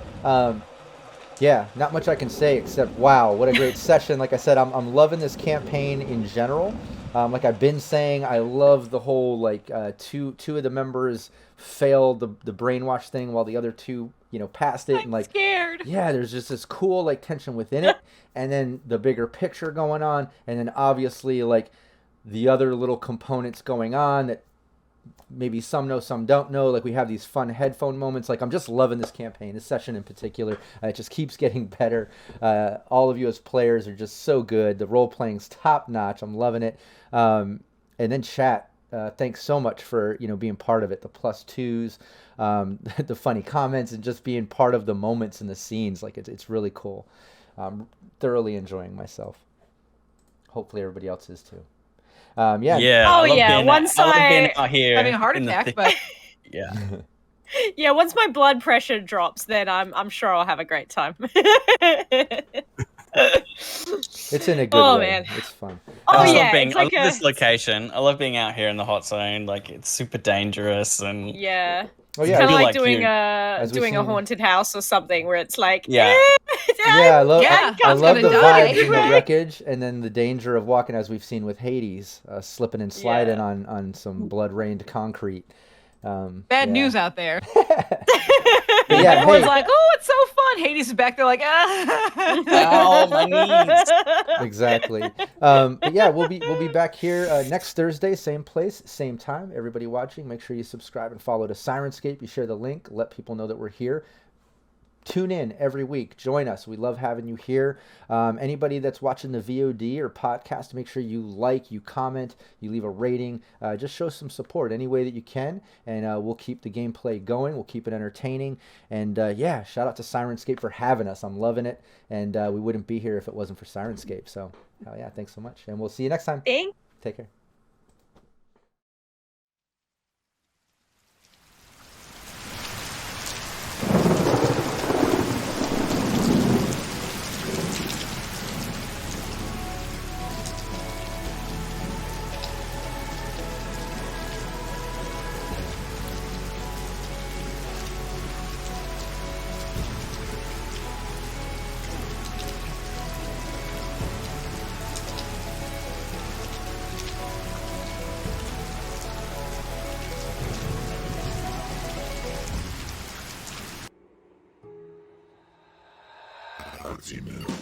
Yeah, not much I can say except wow, what a great session. Like I said, I'm loving this campaign in general. Like I've been saying, I love the whole like two of the members failed the brainwash thing while the other two passed it. I'm and like scared. yeah, there's just this cool like tension within it, and then the bigger picture going on, and then obviously like the other little components going on that maybe some know, some don't know. Like we have these fun headphone moments. Like I'm just loving this campaign, this session in particular. It just keeps getting better. All of you as players are just so good. The role playing's top notch. I'm loving it. And then chat. Thanks so much for being part of it. The +2s, the funny comments, and just being part of the moments and the scenes. Like it's really cool. I'm thoroughly enjoying myself. Hopefully everybody else is too. Yeah. Yeah. Oh, I love yeah, being once I love being I- out here Having a heart in the attack, thick- but yeah. Yeah, once my blood pressure drops, then I'm sure I'll have a great time. It's in a good Oh, way. man. It's fun. Oh, I love yeah, being, it's like I love a- this location. I love being out here in the hot zone. Like it's super dangerous and Yeah. Oh It's yeah. kind of feel like like doing you- as we've a seen- haunted house or something where it's like Yeah. Yeah, I love, Yeah, I God's love the gonna die. vibes in the wreckage, and then the danger of walking, as we've seen with Hades, slipping and sliding Yeah. on some blood-rained concrete. bad yeah. news out there. But yeah, Everyone's hey, like, "Oh, it's so fun." Hades is back there, like, "Ah." oh my knees. exactly. But yeah, we'll be back here next Thursday, same place, same time. Everybody watching, make sure you subscribe and follow to Syrinscape. You share the link, let people know that we're here. Tune in every week. Join us. We love having you here. Anybody that's watching the VOD or podcast, make sure you like, you comment, you leave a rating. Just show some support any way that you can, and we'll keep the gameplay going. We'll keep it entertaining. And yeah, shout out to Syrinscape for having us. I'm loving it, and we wouldn't be here if it wasn't for Syrinscape. So yeah, thanks so much, and we'll see you next time. Thank Take care. female.